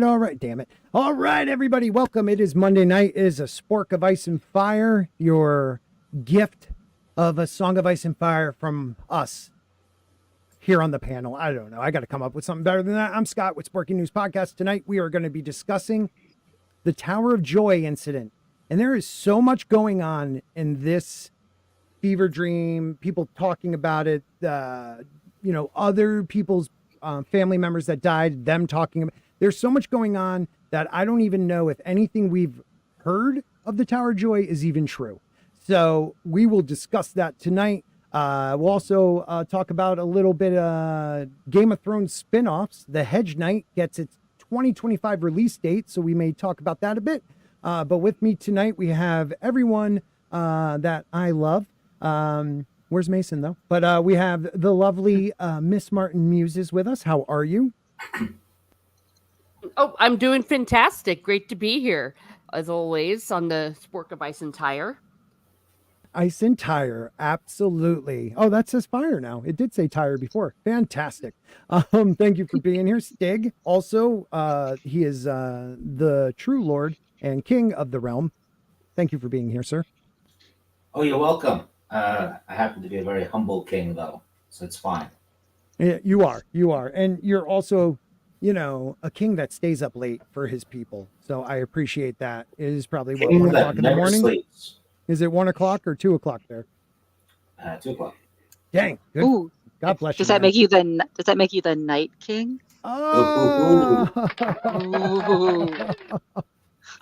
All right. Damn it. All right, everybody. Welcome. It is Monday night. It is a Spork of Ice and Fire, your gift of a Song of Ice and Fire from us here on the panel. I don't know. I got to come up with something better than that. I'm Scott with Sporking News Podcast. Tonight, we are going to be discussing the Tower of Joy incident. And there is so much going on in this fever dream, people talking about it, other people's family members that died, them talking about. There's so much going on that I don't even know if anything we've heard of the Tower of Joy is even true. So we will discuss that tonight. We'll also talk about a little bit Game of Thrones spinoffs. The Hedge Night gets its 2025 release date, so we may talk about that a bit. But with me tonight, we have everyone that I love. Where's Mason, though? But we have the lovely Miss Martin Muses with us. How are you? Oh, I'm doing fantastic. Great to be here, as always, on the Spork of Ice and Tire. Ice and Tire, absolutely. Oh, that says fire now. It did say tire before. Fantastic. Thank you for being here. Stig, also, he is the true lord and king of the realm. Thank you for being here, sir. Oh, you're welcome. I happen to be a very humble king, though, so it's fine. Yeah, you are. And you're also, a king that stays up late for his people. So I appreciate that. It is probably what, 1 o'clock in the morning? Sleeps. Is it 1 o'clock or 2 o'clock there? 2 o'clock. Dang. Good. Ooh. God bless Does you. That make you does that make you the Night King? Oh.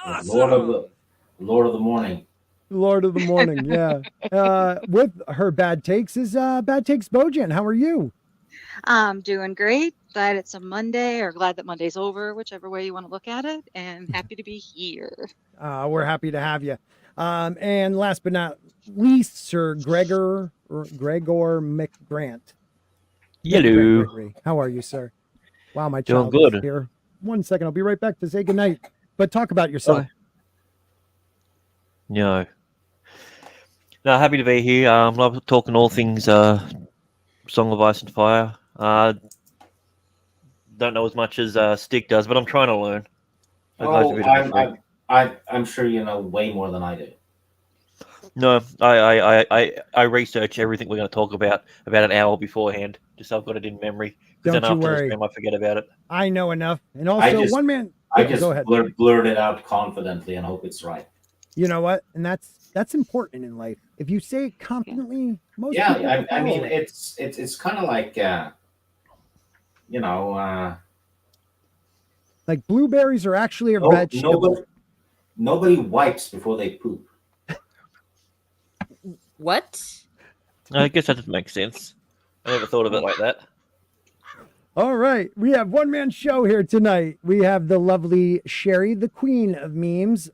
Awesome. Lord of the Morning. Lord of the Morning, yeah. With her bad takes is Bad Takes Bojan. How are you? I'm doing great. Glad it's a Monday, or glad that Monday's over, whichever way you want to look at it, and happy to be here. We're happy to have you. And last but not least, Sir Gregor McGrant. Hello. How are you, sir? Wow, my Doing child is good. here. 1 second, I'll be right back to say goodnight. But talk about yourself. No, happy to be here. Love talking all things Song of Ice and Fire. Don't know as much as Stick does, but I'm trying to learn. I'm sure you know way more than I do. No, I research everything we're going to talk about an hour beforehand, just so I've got it in memory. Don't then you after worry. the stream, I forget about it. I know enough. And also, one man. I just go ahead. blurt it out confidently and hope it's right. You know what? And that's important in life. If you say it confidently, most people I mean, it. it's kind of like like blueberries are actually a vegetable. Nobody wipes before they poop. What? I guess that doesn't make sense. I never thought of it like that. All right. We have one-man show here tonight. We have the lovely Sherry, the queen of memes.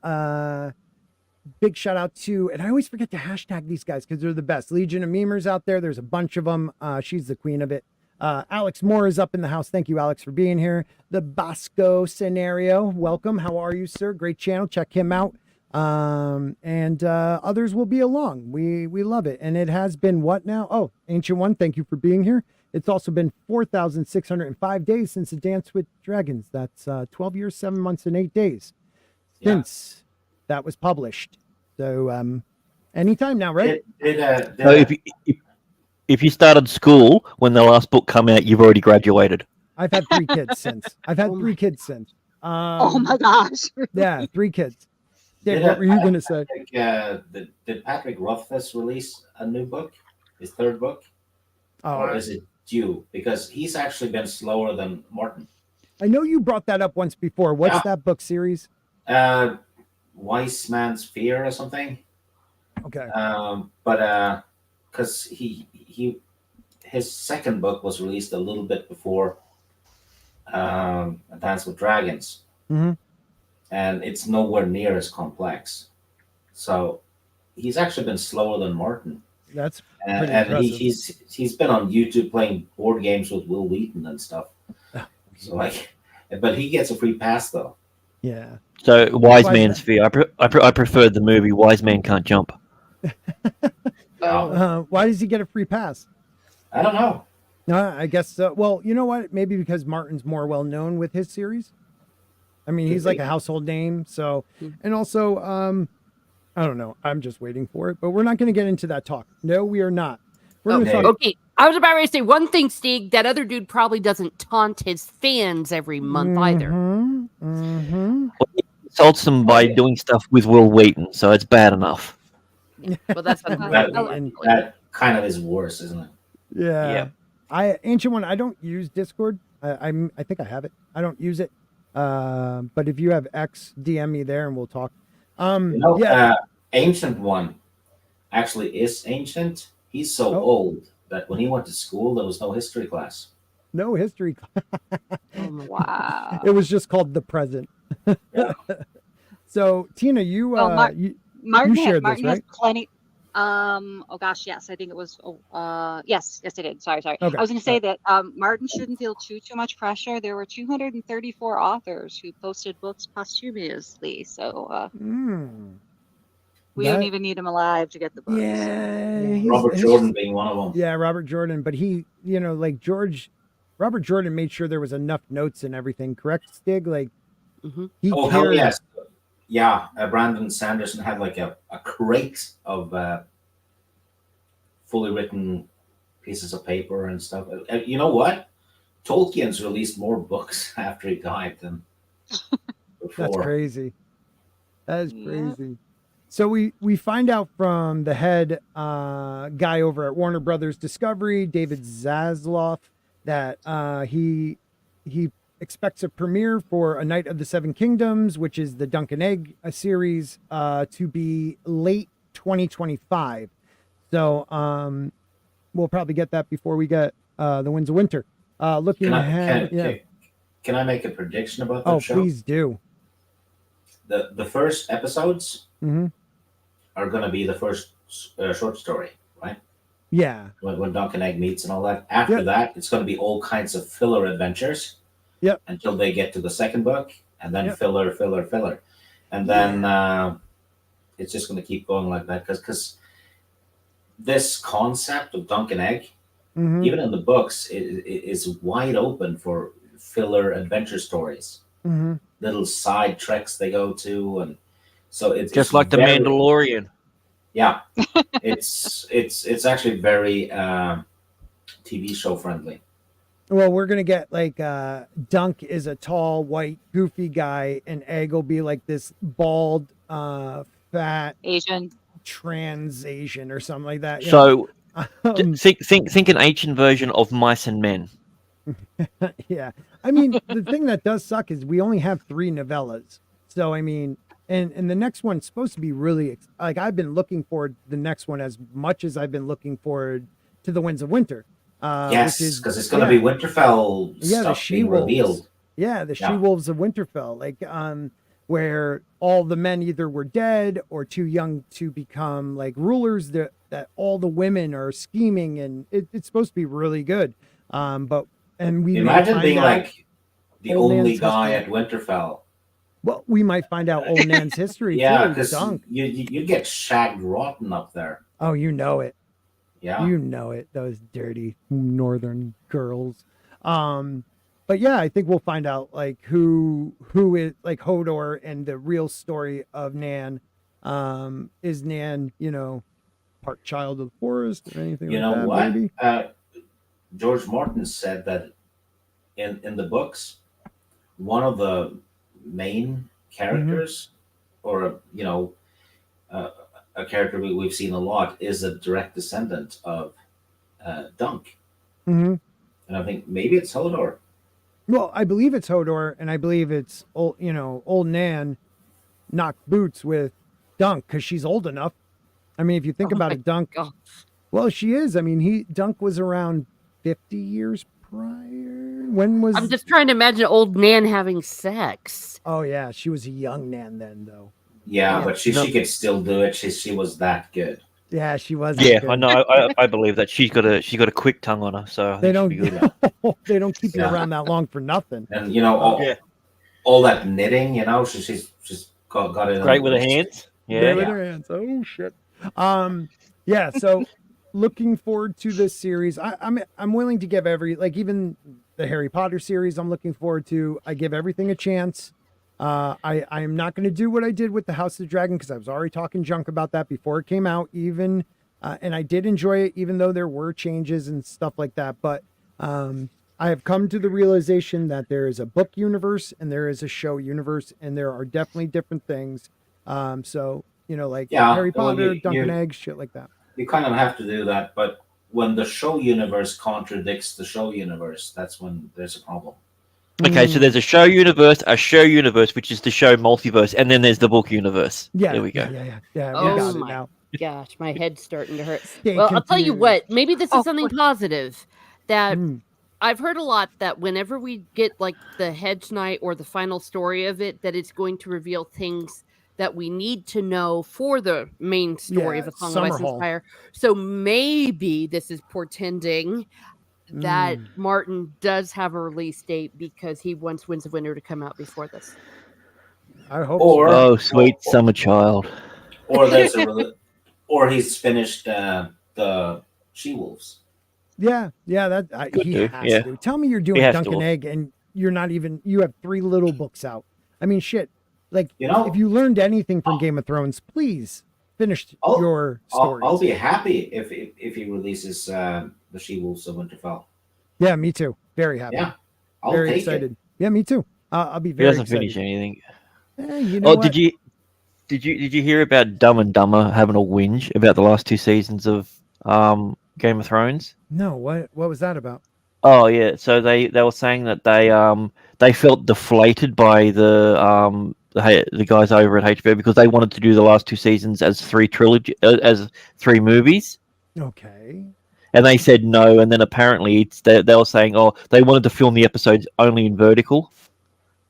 Big shout out to, and I always forget to hashtag these guys because they're the best. Legion of Memers out there. There's a bunch of them. She's the queen of it. Alex Moore is up in the house. Thank you, Alex, for being here. The Bosco Scenario. Welcome. How are you, sir? Great channel. Check him out. And others will be along. We love it. And it has been what now? Oh, Ancient One, thank you for being here. It's also been 4,605 days since the Dance with Dragons. That's 12 years, 7 months, and 8 days since that was published. So anytime now, right? So if you started school when the last book come out, you've already graduated. I've had 3 kids since. I've had 3 kids since. Oh my gosh. Yeah, 3 kids. Dave, what were you going to say? Did Patrick Rothfuss release a new book, his 3rd book? Or Oh, is it due? Because he's actually been slower than Martin. I know you brought that up once before. What's Yeah. that book series? Wise Man's Fear or something. Okay. But because his 2nd book was released a little bit before Dance with Dragons, Mm-hmm. and it's nowhere near as complex. So he's actually been slower than Martin. That's And, pretty and impressive. he's been on YouTube playing board games with Will Wheaton and stuff. So like, but he gets a free pass though. Yeah. So Wise Wise Man's Fear. I preferred the movie Wise Man Can't Jump. Why does he get a free pass? I don't know. I guess. Well, you know what? Maybe because Martin's more well known with his series. I mean, he's like a household name. So, and also, I don't know. I'm just waiting for it, but we're not going to get into that talk. No, we are not. We're going to talk. Okay, I was about ready to say one thing, Stig. That other dude probably doesn't taunt his fans every month either. Mm-hmm. Insults them by doing stuff with Will Wheaton, so it's bad enough. Well, that's That kind of is worse, isn't it? Yeah. Ancient One, I don't use Discord. I think I have it. I don't use it. But if you have X, DM me there and we'll talk. Ancient One actually is ancient. He's so old that when he went to school, there was no history class. No history. Wow. It was just called The Present. Yeah. So Tina, you Martin shared Martin this, has right? plenty. Oh gosh, yes, I think it was. Yes, I did. Sorry. Okay. I was going to say that Martin shouldn't feel too much pressure. There were 234 authors who posted books posthumously, so we didn't even need him alive to get the books. Yeah, Robert Jordan being one of them. Yeah, Robert Jordan, but he, like Robert Jordan made sure there was enough notes and everything. Correct, Stig? Like he Oh, cared. hell yes. Yeah, Brandon Sanderson had like a crate of fully written pieces of paper and stuff. You know what? Tolkien's released more books after he died than before. That's crazy. That is crazy. So we find out from the head guy over at Warner Brothers Discovery, David Zaslav, that he expects a premiere for A Knight of the Seven Kingdoms, which is the Duncan Egg series, to be late 2025. So we'll probably get that before we get The Winds of Winter. Looking ahead, Can I make a prediction about that show? Oh, please do. The first episodes Mm-hmm. are going to be the first short story, right? Yeah. When Duncan Egg meets and all that. After that, it's going to be all kinds of filler adventures. Yep. Until they get to the second book, and then filler, and then it's just going to keep going like that because this concept of Duncan Egg, even in the books, is wide open for filler adventure stories. Little side treks they go to, and so it's Just like The Mandalorian. Yeah, it's actually very TV show friendly. Well, we're gonna get like Dunk is a tall, white, goofy guy, and Egg will be like this bald, fat Asian, trans Asian or something like that. So think an ancient version of Mice and Men. Yeah, I mean the thing that does suck is we only have 3 novellas. So I mean, and the next one's supposed to be really like I've been looking forward to the next one as much as I've been looking forward to The Winds of Winter. Yes, because it's going to be Winterfell stuff being revealed. Yeah, the She-Wolves of Winterfell, like where all the men either were dead or too young to become like rulers. That all the women are scheming, and it's supposed to be really good. But we imagine being like the only guy at Winterfell. Well, we might find out old Nan's history. Yeah, because you get shagged rotten up there. Oh, you know it. Yeah. You know it, those dirty northern girls. But yeah, I think we'll find out like who is like Hodor and the real story of Nan. Is Nan, part child of the forest or anything You like know that? what? Maybe. George Martin said that in the books, one of the main characters, or uh, a character we've seen a lot, is a direct descendant of Dunk, Mm-hmm. and I think maybe it's Hodor. Well, I believe it's Hodor, and I believe it's old Nan knocked boots with Dunk because she's old enough. I mean, if you think Oh about my it, Dunk. God. Well, she is. I mean, Dunk was around 50 years prior. When was? I'm just trying to imagine old Nan having sex. Oh yeah, she was a young Nan then, though. Yeah, Yeah. but she No. could still do it. She was that good. Yeah, she was. Yeah, good. I know. I believe that she's got a quick tongue on her, so I They think she'll don't. be good. They don't keep you Yeah. around that long for nothing. And Yeah. all that knitting, she's got it. Great with her hands. Good Yeah. with her hands. Oh shit. Yeah. So, looking forward to this series. I'm willing to give even the Harry Potter series. I'm looking forward to. I give everything a chance. I am not going to do what I did with the House of the Dragon because I was already talking junk about that before it came out. And I did enjoy it, even though there were changes and stuff like that. But I have come to the realization that there is a book universe and there is a show universe, and there are definitely different things. So like Harry well, Potter, you- Duncan you- Egg, shit like that. You kind of have to do that, but when the show universe contradicts the show universe, that's when there's a problem. Okay, so there's a show universe, which is the show multiverse, and then there's the book universe. Yeah, There we go. Yeah. Oh We got it my now. Gosh, my head's starting to hurt. Stay Well, I'll tell you confused. what. Maybe this is Oh, something what- positive. That Mm. I've heard a lot that whenever we get like the Hedge night or the final story of it, that it's going to reveal things that we need to know for the main story Yeah, of A Song of Ice and Summerhall. Fire. So maybe this is portending that Martin does have a release date because he wants Winds of Winter to come out before this. I hope. Or Oh, sweet or- summer child. or there's or he's finished the She Wolves. Yeah. That Could he do, has yeah. to. Tell me you're doing has to. Duncan Egg and you're not even. You have 3 little books out. I mean, shit. Like, if you learned anything from Game of Thrones, please finish your stories. I'll be happy if he releases the She Wolves of Winterfell. Yeah, me too. Very happy. Yeah, I'll very take excited. it. Yeah, me too. I'll be He very doesn't excited. finish anything. You know Oh, what? did you hear about Dum and Dummer having a whinge about the last 2 seasons of Game of Thrones? No. What was that about? Oh yeah, so they were saying that they felt deflated by the guys over at HBO because they wanted to do the last 2 seasons as 3 movies, Okay. and they said no. And then apparently they were saying, oh, they wanted to film the episodes only in vertical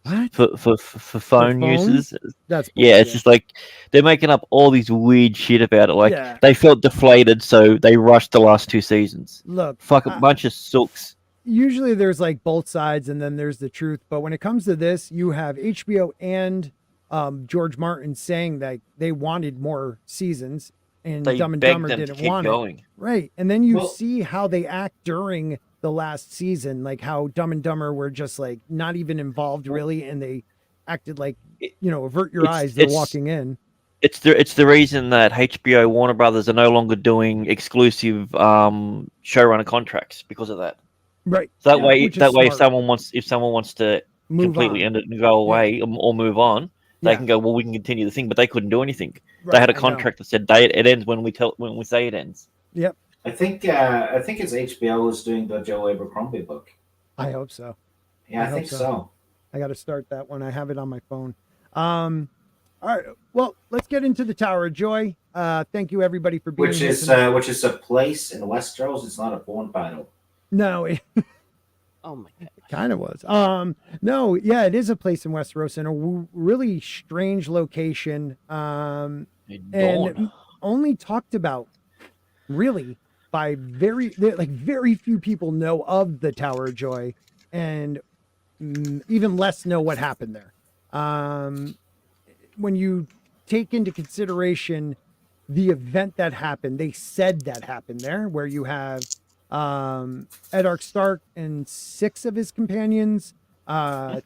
What? for phone phones? users. That's Yeah, it's bullshit. just like they're making up all these weird shit about it. Like Yeah. they felt deflated, so they rushed the last 2 seasons. Look. Fuck a bunch of sooks. Usually there's like both sides and then there's the truth, but when it comes to this, you have HBO and George Martin saying that they wanted more seasons and They Dumb and begged Dumber them to didn't keep want it. going. Right. And then you Well- see how they act during the last season, like how Dumb and Dumber were just like not even involved really, and they acted like, avert your eyes, they're walking in. It's the reason that HBO Warner Brothers are no longer doing exclusive showrunner contracts because of that. Right. So that Yeah, way, which is if smart. someone wants to Move completely on. end it and go away or move on, they Yeah. can go. Well, we can continue the thing, but they couldn't do anything. They Right, had a I know. contract that said it ends when we say it ends. Yep. I think it's HBO who's doing the Joe Abercrombie book. I hope so. Yeah, I I hope think so. so. I got to start that one. I have it on my phone. All right. Well, let's get into the Tower of Joy. Thank you everybody for being Which here is tonight. which is a place in Westeros. It's not a porn title. No, it Oh my God. kind of was. No, yeah, it is a place in Westeros in a really strange location. And Dawn. only talked about really by very few people know of the Tower of Joy, and even less know what happened there. When you take into consideration the event that happened. They said that happened there, where you have Eddard Stark and 6 of his companions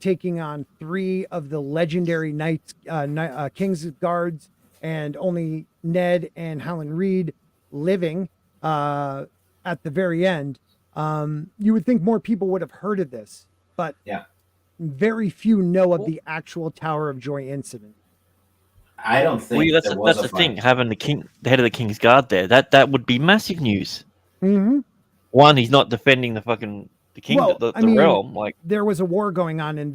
taking on 3 of the legendary knights, King's Guards, and only Ned and Howland Reed living at the very end. You would think more people would have heard of this, but very few know of the actual Tower of Joy incident. I don't think that's the thing. Having the head of the King's Guard there, that would be massive news. Mm-hmm. One, he's not defending the king, Well, the I mean, realm. Like, there was a war going on, and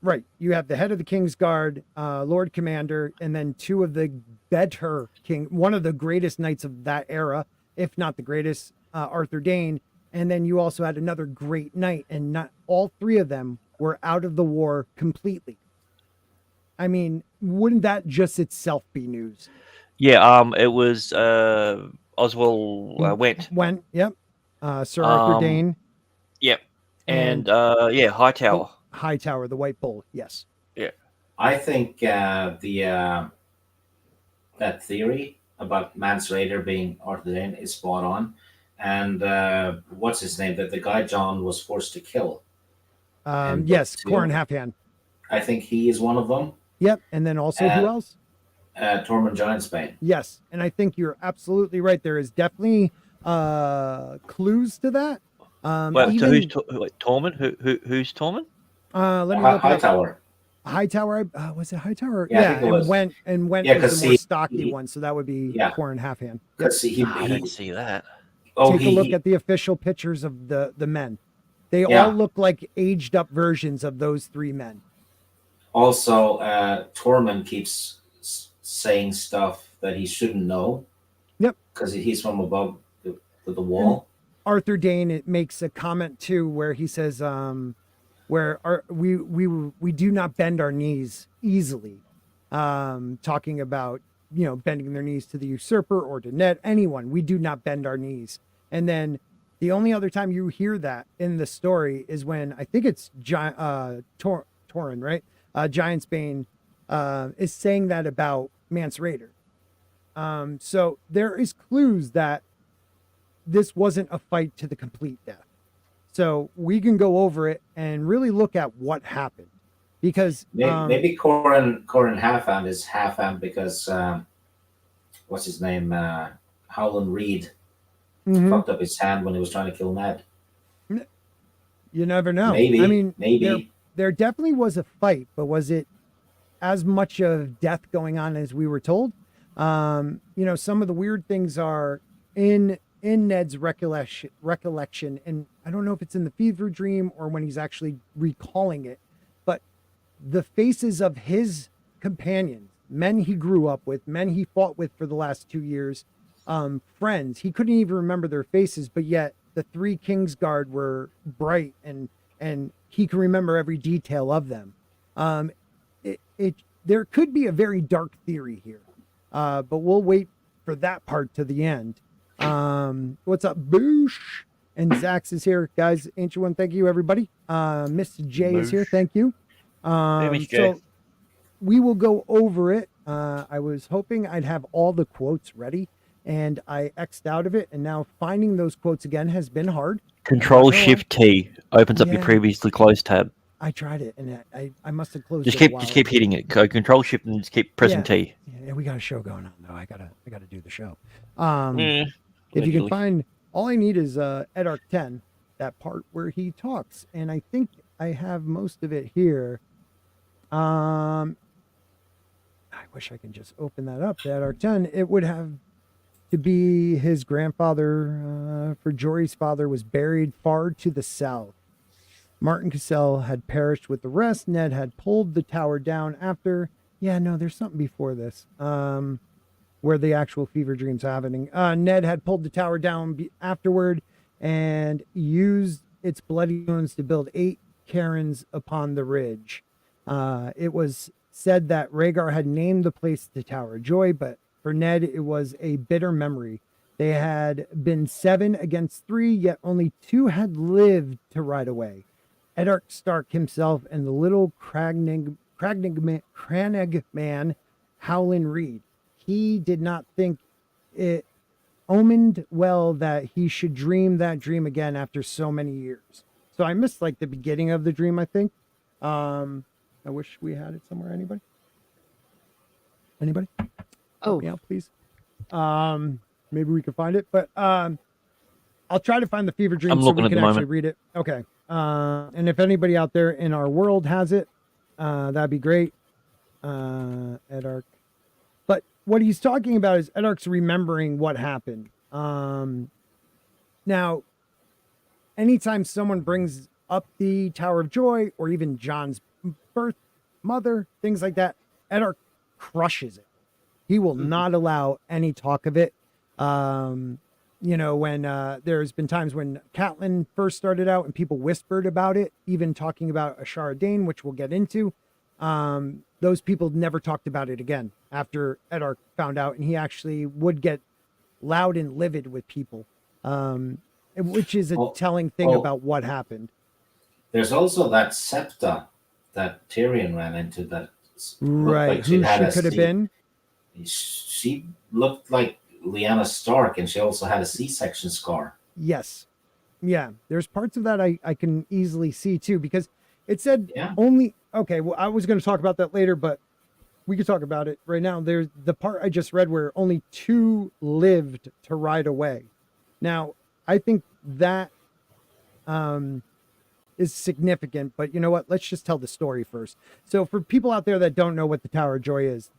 right, you have the head of the King's Guard, Lord Commander, and then 2 of the better one of the greatest knights of that era, if not the greatest, Arthur Dane. And then you also had another great knight, and not all 3 of them were out of the war completely. I mean, wouldn't that just itself be news? Yeah, it was Oswald Went. Yep. Sir Arthur Dane. Yep. And Hightower. Hightower, the White Bull, yes. Yeah. I think that theory about Mance Rayder being Arthur Dane is spot on. And what's his name? That the guy John was forced to kill. Yes, Corin Halfhand. I think he is one of them. Yep, and then also who else? Tormund Giantsbane. Yes, and I think you're absolutely right. There is definitely clues to that. So who's Tormund? Who's Tormund? Let me look. Hightower. Hightower, was it Hightower? Yeah, I think it was. Went was the more stocky one, so that would be Corin Halfhand. Because yep. I didn't see that. Take a look at the official pictures of the men. They all look like aged up versions of those 3 men. Also, Tormund keeps saying stuff that he shouldn't know. Yep. Because he's from above the wall. And Arthur Dane, it makes a comment too where he says, we do not bend our knees easily. Talking about, bending their knees to the usurper or to Ned, anyone. We do not bend our knees. And then the only other time you hear that in the story is when I think it's Torrin, right? Giantsbane is saying that about Mance Rayder. So there is clues that this wasn't a fight to the complete death. So we can go over it and really look at what happened. Because maybe Corin Halfhand is Halfhand because what's his name? Howland Reed fucked up his hand when he was trying to kill Ned. You never know. Maybe. I mean, maybe there definitely was a fight, but was it as much of death going on as we were told? Some of the weird things are in Ned's recollection, and I don't know if it's in the fever dream or when he's actually recalling it, but the faces of his companions, men he grew up with, men he fought with for the last 2 years, friends, he couldn't even remember their faces, but yet the 3 Kingsguard were bright and he can remember every detail of them. There could be a very dark theory here, but we'll wait for that part to the end. What's up, Boosh? And Zax is here, guys. Ancient One, thank you, everybody. Mr. J is here, thank you. So we will go over it. I was hoping I'd have all the quotes ready, and I X'd out of it, and now finding those quotes again has been hard. Control-Shift-T opens up your previously closed tab. I tried it, and I must have closed just it. Just keep hitting it. Control-Shift and just keep pressing T. Yeah, we got a show going on, though. I gotta do the show. If you can find, all I need is Ed Arc 10, that part where he talks, and I think I have most of it here. I wish I could just open that up. Ed Arc 10, it would have to be his grandfather, for Jory's father, was buried far to the south. Martin Cassell had perished with the rest. Ned had pulled the tower down after. Yeah, no, there's something before this. Where the actual fever dream's happening. Ned had pulled the tower down afterward and used its bloody wounds to build 8 cairns upon the ridge. It was said that Rhaegar had named the place the Tower of Joy, but for Ned, it was a bitter memory. They had been 7 against 3, yet only 2 had lived to ride away. Eddard Stark himself and the little Crannig man Howland Reed. He did not think it omened well that he should dream that dream again after so many years. So I missed like the beginning of the dream, I think. I wish we had it somewhere. Anybody? Help me out, please. Maybe we could find it, but I'll try to find the fever dream I'm so looking we at can the actually moment. read it. Okay. And if anybody out there in our world has it, that'd be great. Edark. But what he's talking about is Edark's remembering what happened. Now, anytime someone brings up the Tower of Joy or even Jon's birth mother, things like that, Edark crushes it. He will not allow any talk of it. You know, when there's been times when Catelyn first started out and people whispered about it, even talking about Ashara Dane, which we'll get into. Those people never talked about it again after Edark found out, and he actually would get loud and livid with people, which is a telling thing about what happened. There's also that septa that Tyrion ran into that Right, like who had she a could have C- been. She looked like Lyanna Stark, and she also had a C-section scar. Yes. Yeah, there's parts of that I can easily see too, because it said Yeah. only, okay, well, I was going to talk about that later, but we could talk about it right now. There's the part I just read where only 2 lived to ride away. Now, I think that is significant, but you know what? Let's just tell the story first. So for people out there that don't know what the Tower of Joy is,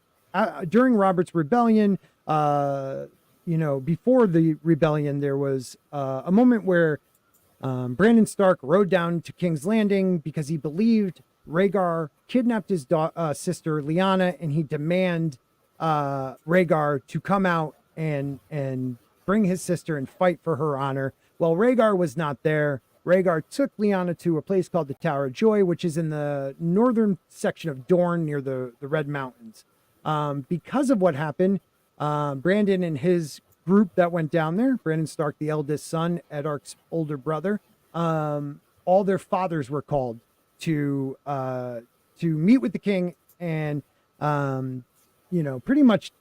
during Robert's rebellion, you know, before the rebellion, there was a moment where Brandon Stark rode down to King's Landing because he believed Rhaegar kidnapped his sister Lyanna, and he demanded Rhaegar to come out and bring his sister and fight for her honor. Well, Rhaegar was not there. Rhaegar took Lyanna to a place called the Tower of Joy, which is in the northern section of Dorne near the Red Mountains. Because of what happened, Brandon and his group that went down there, Brandon Stark, the eldest son, Edark's older brother, all their fathers were called to meet with the king and, you know, pretty much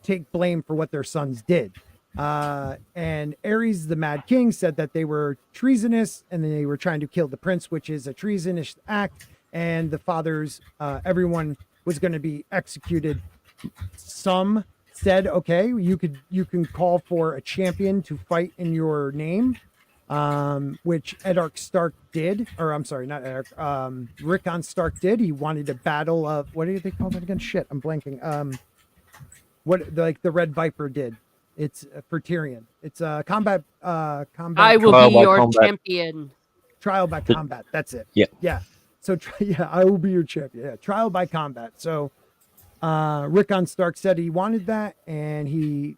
take blame for what their sons did. And Aerys, the Mad King, said that they were treasonous and they were trying to kill the prince, which is a treasonous act. And the fathers, everyone was going to be executed. Some said, okay, you can call for a champion to fight in your name, which Edark Stark did, or I'm sorry, not Edark, Rickon Stark did. He wanted a battle of, what do they call that again? Shit, I'm blanking. What like the Red Viper did. It's for Tyrion. It's combat. I will Trial be by your combat. champion. Trial by combat. That's it. Yeah. Yeah. So yeah, I will be your champion. Yeah. Trial by combat. So Rickon Stark said he wanted that, and he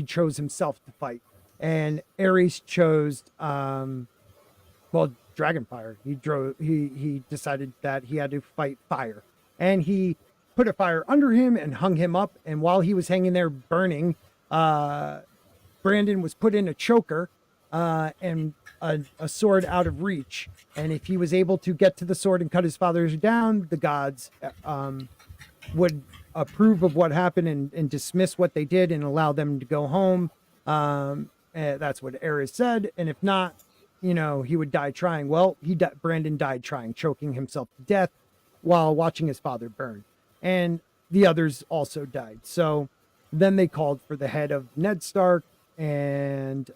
chose himself to fight. And Aerys chose Dragonfire. He decided that he had to fight fire. And he put a fire under him and hung him up, and while he was hanging there burning, Brandon was put in a choker and a sword out of reach. And if he was able to get to the sword and cut his fathers down, the gods would approve of what happened and dismiss what they did and allow them to go home. That's what Aerys said. And if not, you know, he would die trying. Well, Brandon died trying, choking himself to death while watching his father burn. And the others also died. So then they called for the head of Ned Stark and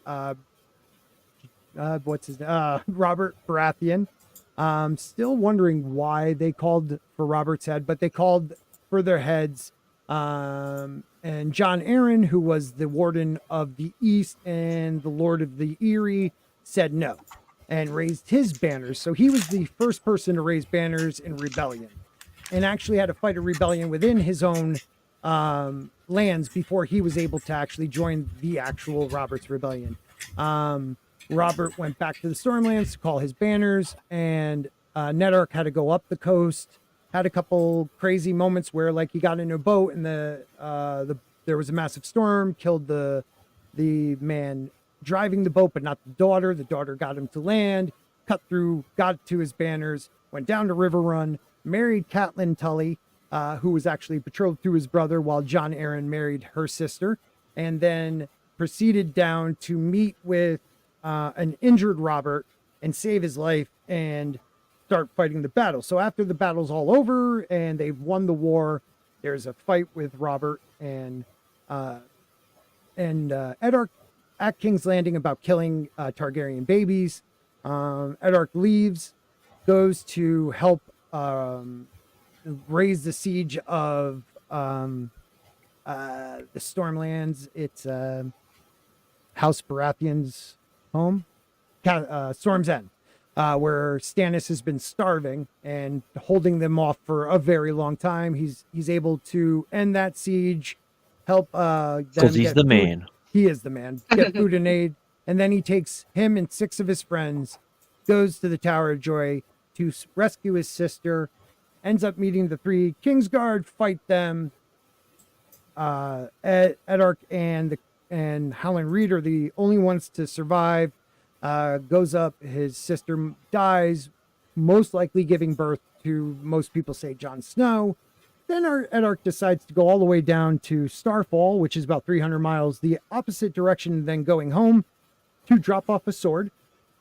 Robert Baratheon. Still wondering why they called for Robert's head, but they called for their heads. And Jon Arryn, who was the Warden of the East and the Lord of the Eyrie, said no and raised his banners. So he was the first person to raise banners in rebellion, and actually had to fight a rebellion within his own lands before he was able to actually join the actual Robert's rebellion. Robert went back to the Stormlands to call his banners, and Nedark had to go up the coast. Had a couple crazy moments where, like, he got in a boat and there was a massive storm, killed the man driving the boat, but not the daughter. The daughter got him to land, cut through, got to his banners, went down to River Run, married Catelyn Tully, who was actually betrothed to his brother while John Arryn married her sister, and then proceeded down to meet with an injured Robert and save his life and start fighting the battle. So after the battle's all over and they've won the war, there's a fight with Robert and Eddard at King's Landing about killing Targaryen babies. Eddard leaves, goes to help raise the siege of the Stormlands. It's House Baratheon's home, Storm's End, where Stannis has been starving and holding them off for a very long time. He's able to end that siege, help them Because he's get the food. man. He is the man. Get food and aid. And then he takes him and 6 of his friends, goes to the Tower of Joy to rescue his sister, ends up meeting the 3 Kingsguard, fight them. Eddard and Howland Reed are the only ones to survive. Goes up, his sister dies, most likely giving birth to, most people say, Jon Snow. Then Eddard decides to go all the way down to Starfall, which is about 300 miles the opposite direction than going home, to drop off a sword.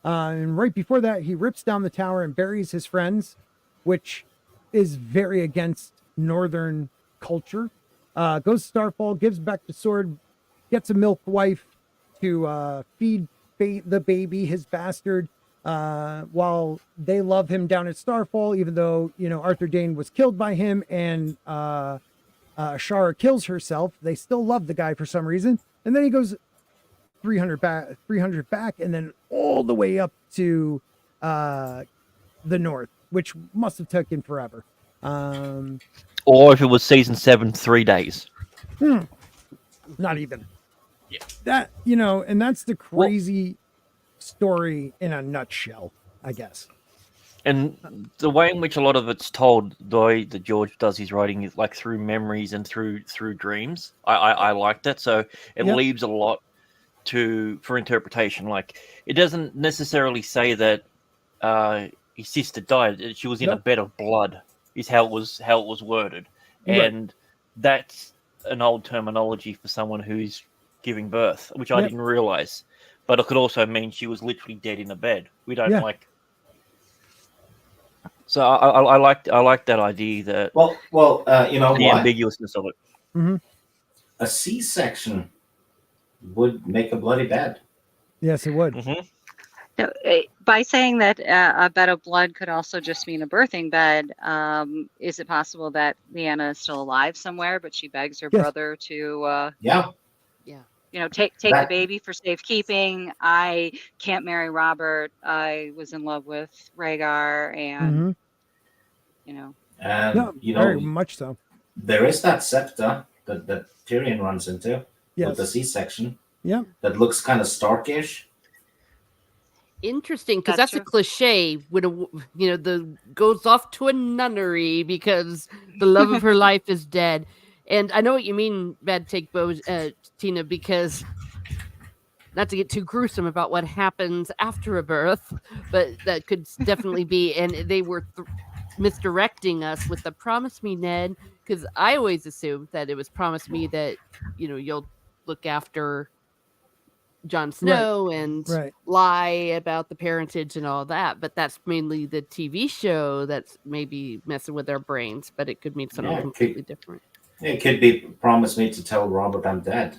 And right before that, he rips down the tower and buries his friends, which is very against Northern culture. Goes to Starfall, gives back the sword, gets a milk wife to feed the baby, his bastard, while they love him down at Starfall, even though, Arthur Dayne was killed by him and Shara kills herself. They still love the guy for some reason. And then he goes 300 back, and then all the way up to the north, which must have taken forever. Or if it was season 7, 3 days. Not even. Yeah. That, and that's the crazy story in a nutshell, I guess. And the way in which a lot of it's told, the way that George does his writing is like through memories and through dreams. I like that. So it leaves a lot for interpretation. Like, it doesn't necessarily say that his sister died. She was in a bed of blood, is how it was worded. Right. And that's an old terminology for someone who's giving birth, which I didn't realize. But it could also mean she was literally dead in a bed. We don't like. So I like that idea that Well, you know the what? ambiguousness of it. Mm-hmm. A C-section would make a bloody bed. Yes, it would. Mm-hmm. So, by saying that a bed of blood could also just mean a birthing bed, is it possible that Lyanna is still alive somewhere, but she begs her brother to, Yeah. take the baby for safekeeping? I can't marry Robert. I was in love with Rhaegar, and And very much so. there is that scepter that Tyrion runs into with the Yes. C-section. Yeah. That looks kind of Starkish. Interesting, because That's that's a true. cliche when goes off to a nunnery because the love of her life is dead. And I know what you mean, Bad Take Tina, because not to get too gruesome about what happens after a birth, but that could definitely be. And they were misdirecting us with the "promise me, Ned," because I always assumed that it was "promise me that you'll look after Jon Snow and lie about the parentage and all that." But that's mainly the TV show that's maybe messing with their brains, but it could mean something completely different. It could be promise me to tell Robert I'm dead.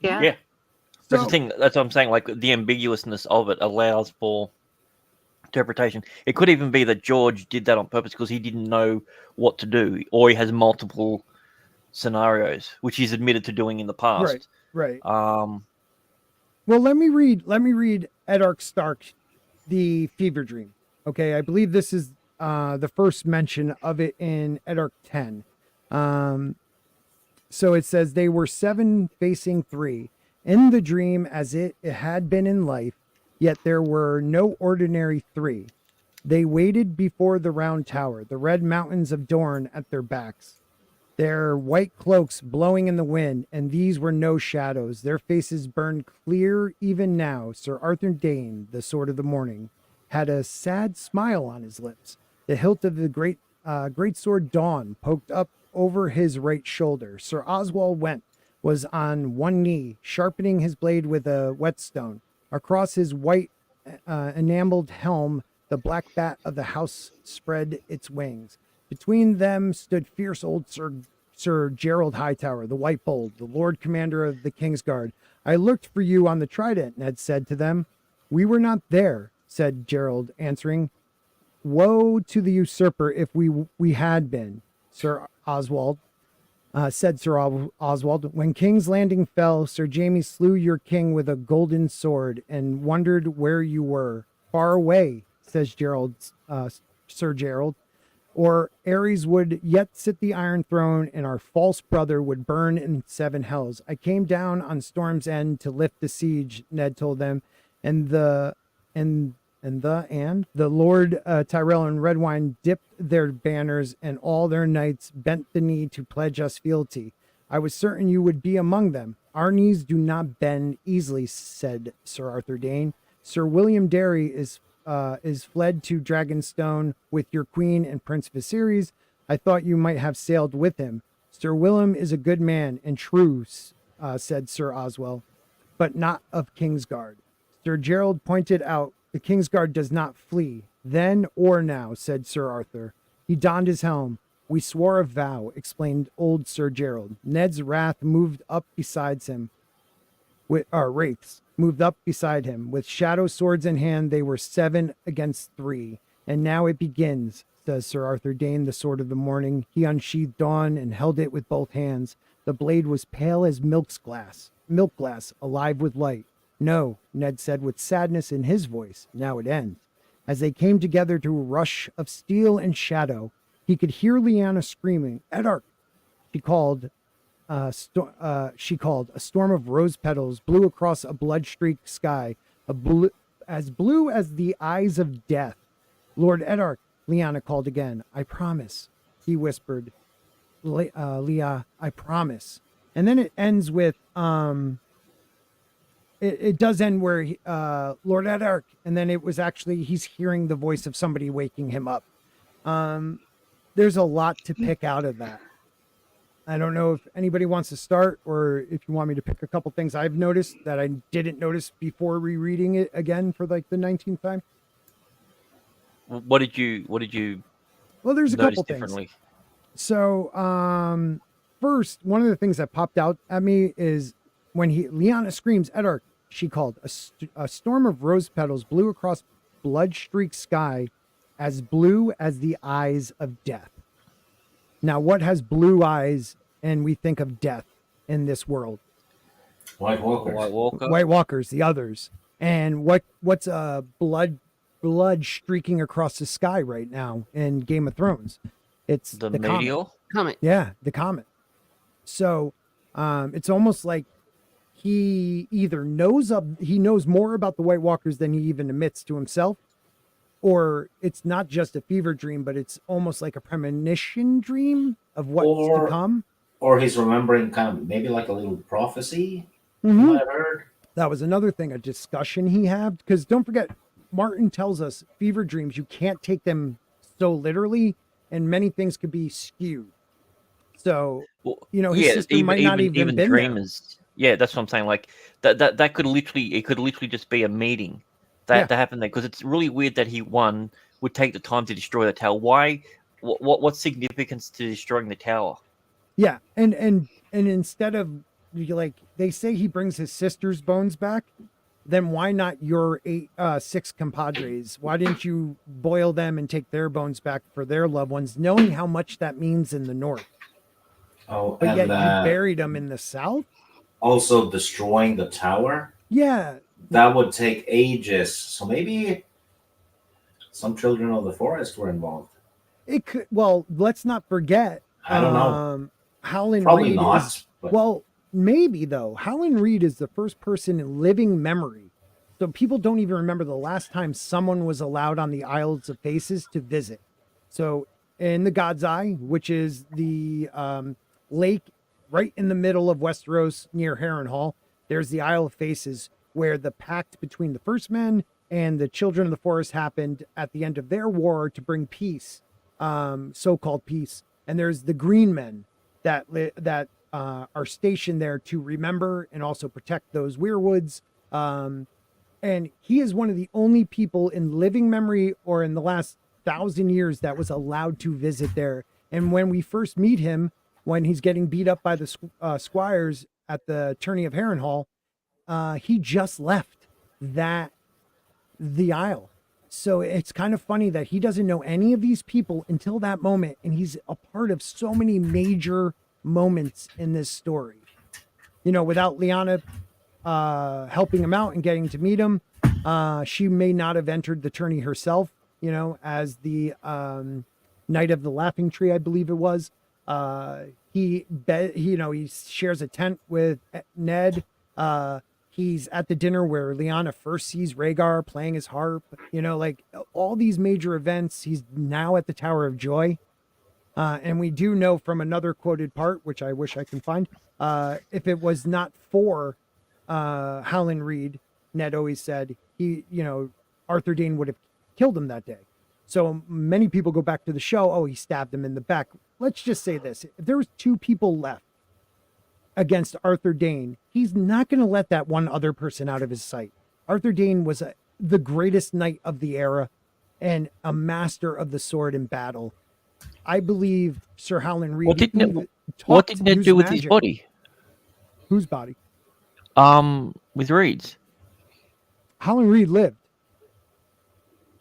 Yeah. That's the thing. That's what I'm saying. Like, the ambiguousness of it allows for interpretation. It could even be that George did that on purpose because he didn't know what to do, or he has multiple scenarios, which he's admitted to doing in the past. Right. Um. Well, let me read Eddard Stark, the Fever Dream. Okay, I believe this is the first mention of it in Eddard 10. So it says, they were 7 facing 3 in the dream as it had been in life, yet there were no ordinary 3. They waited before the round tower, the red mountains of Dorne at their backs, their white cloaks blowing in the wind, and these were no shadows. Their faces burned clear even now. Sir Arthur Dayne, the Sword of the Morning, had a sad smile on his lips. The hilt of the great great sword Dawn poked up over his right shoulder. Sir Oswald was on one knee, sharpening his blade with a whetstone. Across his white enameled helm, the black bat of the house spread its wings. Between them stood fierce old Sir Gerald Hightower, the White Bold, the Lord Commander of the Kingsguard. I looked for you on the Trident, Ned said to them. We were not there, said Gerald, answering. Woe to the usurper if we had been, Sir Oswald, said Sir Oswald. When King's Landing fell, Sir Jaime slew your king with a golden sword and wondered where you were. Far away, says Sir Gerald. Or Ares would yet sit the Iron Throne, and our false brother would burn in 7 hells. I came down on Storm's End to lift the siege, Ned told them, and the Lord Tyrell and Redwine dipped their banners, and all their knights bent the knee to pledge us fealty. I was certain you would be among them. Our knees do not bend easily, said Sir Arthur Dane. Sir William Derry is fled to Dragonstone with your queen and Prince Viserys. I thought you might have sailed with him. Sir Willem is a good man and true, said Sir Oswell, but not of Kingsguard. Sir Gerald pointed out, the Kingsguard does not flee, then or now, said Sir Arthur. He donned his helm. We swore a vow, explained old Sir Gerald. Ned's wrath moved up beside him. Wraiths moved up beside him. With shadow swords in hand, they were 7 against 3. And now it begins, says Sir Arthur Dane, the sword of the morning. He unsheathed Dawn and held it with both hands. The blade was pale as milk glass, alive with light. No, Ned said with sadness in his voice. Now it ends. As they came together to a rush of steel and shadow, he could hear Lyanna screaming, Edark! She called. A storm of rose petals blew across a blood-streaked sky, as blue as the eyes of death. Lord Edark, Lyanna called again. I promise, he whispered. Leah, I promise. And then it ends with, it does end where Lord Edark, and then it was actually, he's hearing the voice of somebody waking him up. There's a lot to pick out of that. I don't know if anybody wants to start or if you want me to pick a couple things I've noticed that I didn't notice before rereading it again for like the 19th time. What did you Well, there's a notice couple differently? things. So, first, one of the things that popped out at me is when Lyanna screams, Edark, she called. A storm of rose petals blew across blood-streaked sky, as blue as the eyes of death. Now, what has blue eyes and we think of death in this world? White Walkers. White Walkers, the others. And what's blood streaking across the sky right now in Game of Thrones? It's The comet. meteor? Comet. Yeah, the comet. So it's almost like he either knows more about the White Walkers than he even admits to himself, or it's not just a fever dream, but it's almost like a premonition dream of what's to come. Or he's remembering kind of maybe like a little prophecy Mm-hmm. you might have heard. That was another thing, a discussion he had. Because don't forget, Martin tells us fever dreams, you can't take them so literally, and many things could be skewed. So, his sister might not even been dreamers. Yeah, that's what I'm saying. Like that could literally just be a meeting that happened there, because it's really weird that he would take the time to destroy the tower. Why? What's significance to destroying the tower? Yeah, and instead of they say he brings his sister's bones back, then why not your 6 compadres? Why didn't you boil them and take their bones back for their loved ones, knowing how much that means in the north? Oh, but and yet you buried them in the south. Also destroying the tower. Yeah, that would take ages. So maybe some children of the forest were involved. It could. Well, let's not forget. I don't know. Howland Probably Reed not. Well, maybe though. Howland Reed is the first person in living memory, so people don't even remember the last time someone was allowed on the Isles of Faces to visit. So in the God's Eye, which is the lake right in the middle of Westeros near Harrenhal, there's the Isle of Faces, where the pact between the First Men and the Children of the Forest happened at the end of their war to bring peace so-called peace, and there's the green men that are stationed there to remember and also protect those weirwoods. And he is one of the only people in living memory or in the last 1,000 years that was allowed to visit there. And when we first meet him, when he's getting beat up by the squires at the tourney of Harrenhal, he just left the Isle. So it's kind of funny that he doesn't know any of these people until that moment, and he's a part of so many major moments in this story. You know, without Lyanna helping him out and getting to meet him, she may not have entered the tourney herself, you know, as the Knight of the Laughing Tree, I believe it was. He shares a tent with Ned. He's at the dinner where Lyanna first sees Rhaegar playing his harp, you know, like all these major events. He's now at the Tower of Joy. And we do know from another quoted part, which I wish I can find, if it was not for Howland Reed, Ned always said Arthur Dayne would have killed him that day. So many people go back to the show. Oh, he stabbed him in the back. Let's just say this. If there was 2 people left against Arthur Dayne, he's not going to let that one other person out of his sight. Arthur Dayne was the greatest knight of the era and a master of the sword in battle. I believe Sir Howland Reed. What did Ned do with his body? Whose body? With Reed's. Howland Reed lived.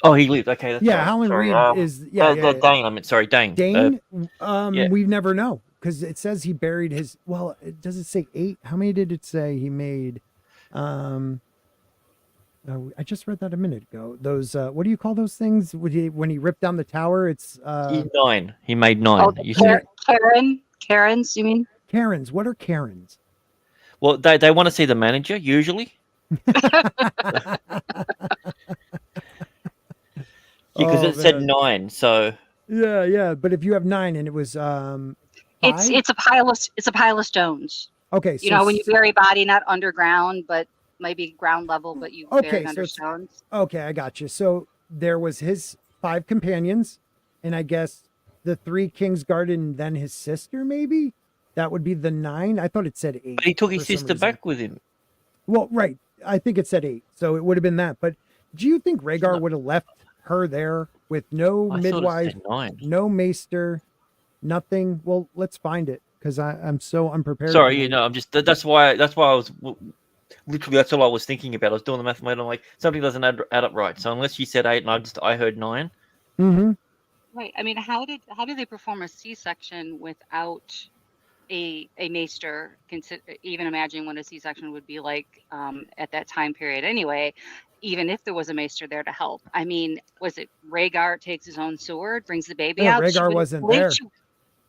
Oh, he lived. Okay, that's right. Howland Sorry, Reed is Dane. I meant sorry, Dane. Dane. Yeah. We never know because it says he buried his. Well, does it say 8? How many did it say he made? I just read that a minute ago. Those what do you call those things? When he ripped down the tower, it's 9. He made 9. Oh, Karens, you mean? Karens. What are Karens? Well, they want to see the manager usually. Because it said 9, so yeah. But if you have 9 and it was it's a pile of stones. Okay, so you know when you bury body not underground, but maybe ground level, but you bury it under stones. Okay, I got you. So there was his 5 companions, and I guess the 3 Kingsguard and then his sister, maybe that would be the 9. I thought it said 8. But he took his sister back with him. Well, right. I think it said 8, so it would have been that. But do you think Rhaegar would have left her there with no midwife, no maester, nothing? Well, let's find it because I'm so unprepared. Sorry, I'm just that's why I was literally that's all I was thinking about. I was doing the math, I'm like something doesn't add up right. So unless you said 8 and I heard 9. Mm-hmm. Right. I mean, how did they perform a C-section without a maester? Even imagining what a C-section would be like at that time period. Anyway. Even if there was a maester there to help. I mean, was it Rhaegar takes his own sword, brings the baby out? Rhaegar wasn't there.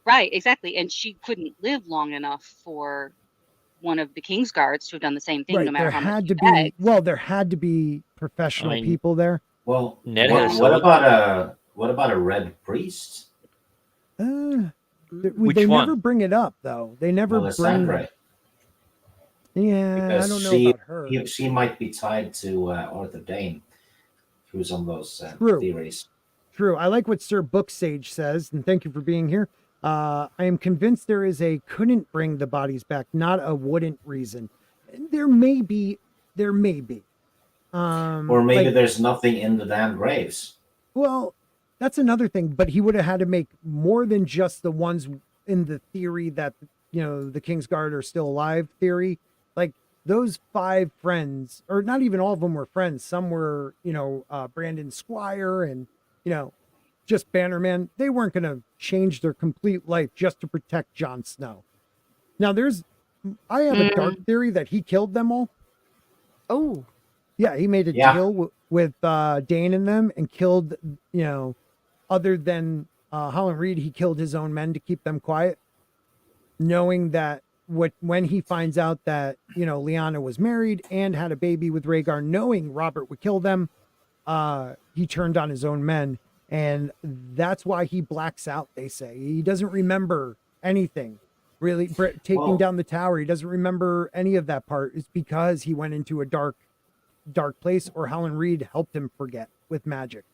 Right, exactly. And she couldn't live long enough for one of the Kingsguards to have done the same thing, no matter how much there had to be professional people there. Well, what about a red priest? They one? never bring it up, though. They never bring. Yeah, because I don't know about her. She might be tied to Arthur Dayne through some of those theories. True. I like what Sir Booksage says, and thank you for being here. I am convinced there is a couldn't bring the bodies back, not a wouldn't reason. There may be. Or maybe there's nothing in the damn graves. Well, that's another thing. But he would have had to make more than just the ones in the theory that, the Kingsguard are still alive theory. Like those 5 friends, or not even all of them were friends. Some were, Brandon Squire and, just Bannerman. They weren't going to change their complete life just to protect Jon Snow. Now I have a dark theory that he killed them all. Oh, yeah. He made a deal with Dane and them and killed, other than Howland Reed, he killed his own men to keep them quiet, knowing that when he finds out that, Lyanna was married and had a baby with Rhaegar, knowing Robert would kill them, he turned on his own men. And that's why he blacks out, they say. He doesn't remember anything, really. Taking down the tower, he doesn't remember any of that part. It's because he went into a dark place, or Howland Reed helped him forget with magic.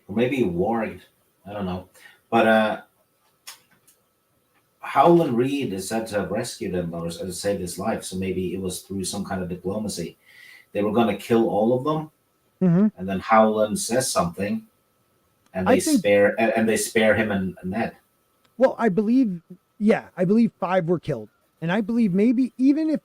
Or maybe he warged. I don't know. But Howland Reed is said to have rescued him or saved his life. So maybe it was through some kind of diplomacy. They were going to kill all of them, and then Howland says something, and they spare him and Ned. Well, I believe 5 were killed, and I believe maybe even if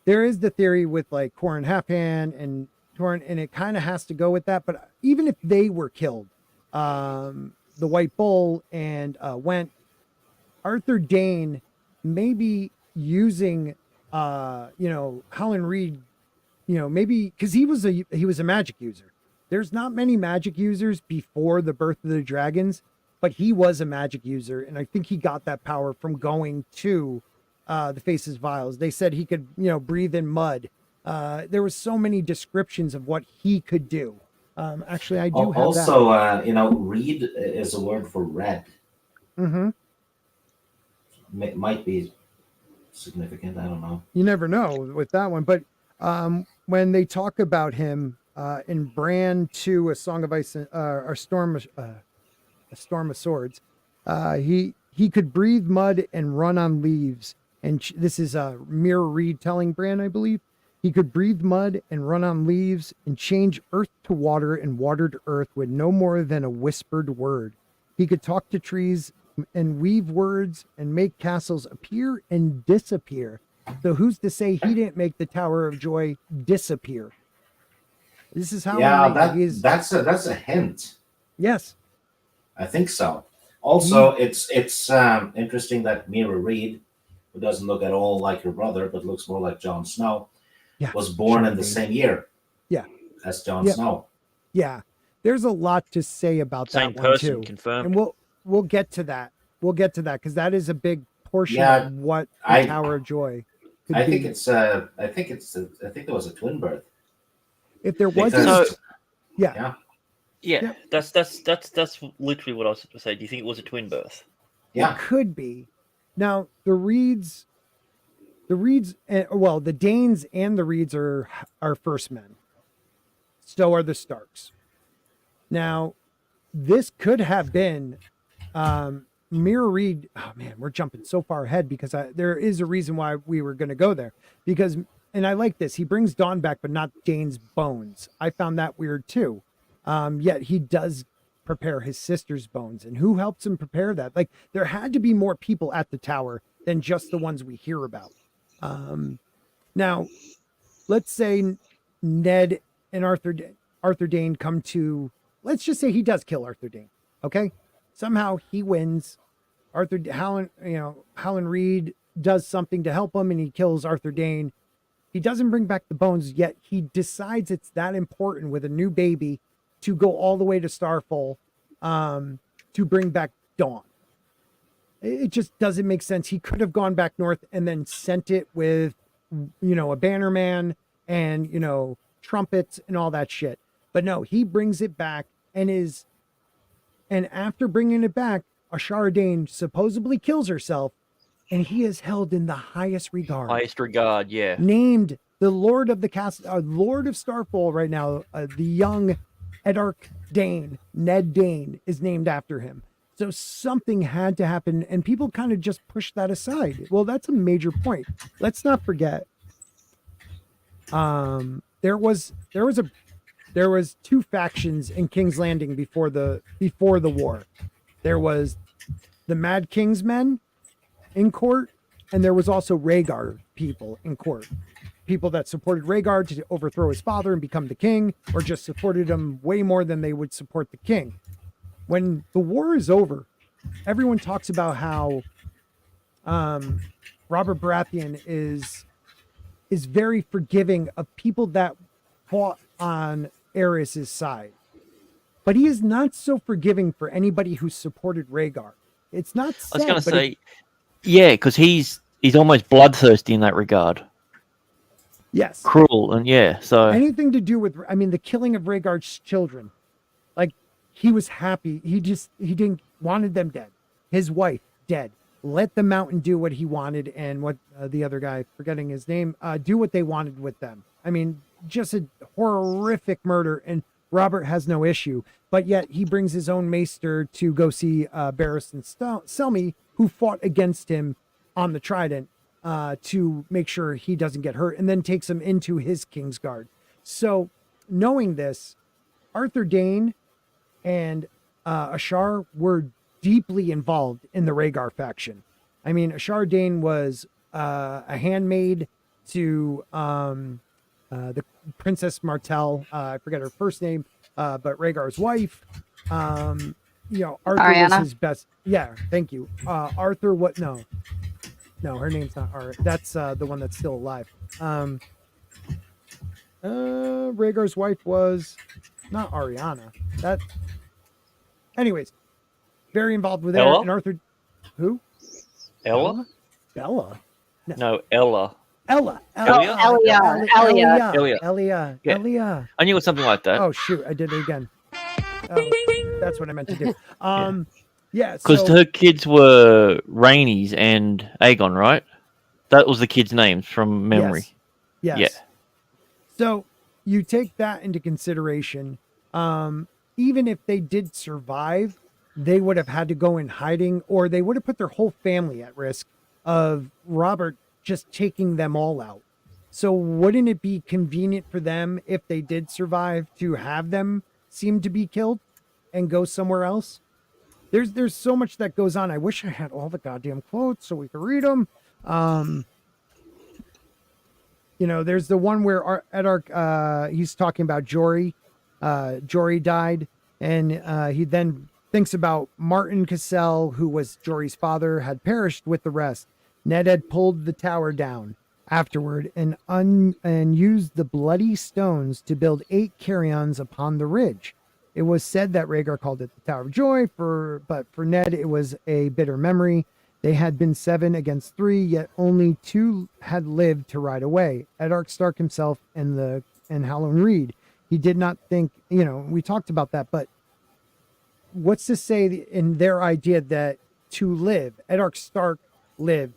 there is the theory with like Corrin Halfhand and Torrin, and it kind of has to go with that. But even if they were killed, the White Bull and Went, Arthur Dane maybe using Howland Reed, maybe because he was a magic user. There's not many magic users before the birth of the dragons, but he was a magic user, and I think he got that power from going to the Faces Vials. They said he could, breathe in mud. There was so many descriptions of what he could do. Actually, I do have also, reed is a word for red. Mm-hmm. It might be significant. I don't know. You never know with that one. But when they talk about him in Bran 2, A Song of Ice, or Storm, A Storm of Swords, he could breathe mud and run on leaves. And this is Mirror Reed telling Bran, I believe. He could breathe mud and run on leaves and change earth to water and water to earth with no more than a whispered word. He could talk to trees and weave words and make castles appear and disappear. So who's to say he didn't make the Tower of Joy disappear? This is how. Yeah, that's a hint. Yes, I think so. Also, it's interesting that Mira Reed, who doesn't look at all like her brother but looks more like Jon Snow, was born in the same year. Yeah, as Jon Snow. Yeah, there's a lot to say about same that one person, too. confirmed. And we'll get to that. We'll get to that because that is a big portion of what the Tower of Joy could be. I think there was a twin birth. If there was, yeah, that's literally what I was going to say. Do you think it was a twin birth? Yeah, it could be. Now the Reeds, the Danes and the Reeds are first men. So are the Starks. Now, this could have been Mira Reed. Oh man, we're jumping so far ahead because there is a reason why we were going to go there. And I like this. He brings Dawn back, but not Dane's bones. I found that weird too. Yet he does prepare his sister's bones. And who helps him prepare that? Like, there had to be more people at the tower than just the ones we hear about. Now, let's say Ned and Arthur Dane come to, let's just say he does kill Arthur Dane. Okay. Somehow he wins. Howland Reed does something to help him and he kills Arthur Dane. He doesn't bring back the bones, yet he decides it's that important with a new baby to go all the way to Starfall to bring back Dawn. It just doesn't make sense. He could have gone back north and then sent it with, a bannerman and, trumpets and all that shit. But no, he brings it back and after bringing it back, Ashara Dane supposedly kills herself and he is held in the highest regard. Highest regard, yeah. Named the Lord of the Castle, Lord of Starfall right now, the young Edark Dane, Ned Dane, is named after him. So something had to happen, and people kind of just pushed that aside. Well, that's a major point. Let's not forget. There was two factions in King's Landing before the war. There was the Mad King's men in court, and there was also Rhaegar people in court. People that supported Rhaegar to overthrow his father and become the king, or just supported him way more than they would support the king. When the war is over, everyone talks about how Robert Baratheon is very forgiving of people that fought on Aerys' side. But he is not so forgiving for anybody who supported Rhaegar. It's not said, I was going to say, yeah, because he's almost bloodthirsty in that regard. Yes. Cruel, and so... anything to do with, the killing of Rhaegar's children. Like, he was happy. He wanted them dead. His wife, dead. Let the mountain do what he wanted and what the other guy, forgetting his name, do what they wanted with them. Just a horrific murder. And Robert has no issue, but yet he brings his own maester to go see Barristan Selmy, who fought against him on the Trident to make sure he doesn't get hurt, and then takes him into his Kingsguard. So, knowing this, Arthur Dane and Ashar were deeply involved in the Rhaegar faction. I mean, Ashar Dane was a handmaid to the Princess Martell. I forget her first name, but Rhaegar's wife. Arthur Ariana. was his best. Yeah, thank you. Arthur, what? No, her name's not Art. That's the one that's still alive. Rhaegar's wife was not Ariana. Anyways, very involved with Ella? and Arthur. Who? Ella? Bella. No, Ella. Ella. Elia? Elia. Yeah. Elia. I knew it was something like that. Oh shoot! I did it again. Oh, that's what I meant to do. Yeah. Because her kids were Rhaenys and Aegon, right? That was the kids' names from memory. Yes. Yeah. So you take that into consideration. Even if they did survive, they would have had to go in hiding, or they would have put their whole family at risk of Robert just taking them all out. So wouldn't it be convenient for them, if they did survive, to have them seem to be killed and go somewhere else? There's so much that goes on. I wish I had all the goddamn quotes so we could read them. There's the one where Edark, he's talking about Jory. Jory died, and he then thinks about Martin Cassell, who was Jory's father, had perished with the rest. Ned had pulled the tower down afterward and used the bloody stones to build 8 carrions upon the ridge. It was said that Rhaegar called it the Tower of Joy, but for Ned it was a bitter memory. They had been 7 against 3, yet only 2 had lived to ride away. Edark Stark himself and Howland Reed. He did not think, we talked about that, but what's to say in their idea that to live, Edark Stark lived,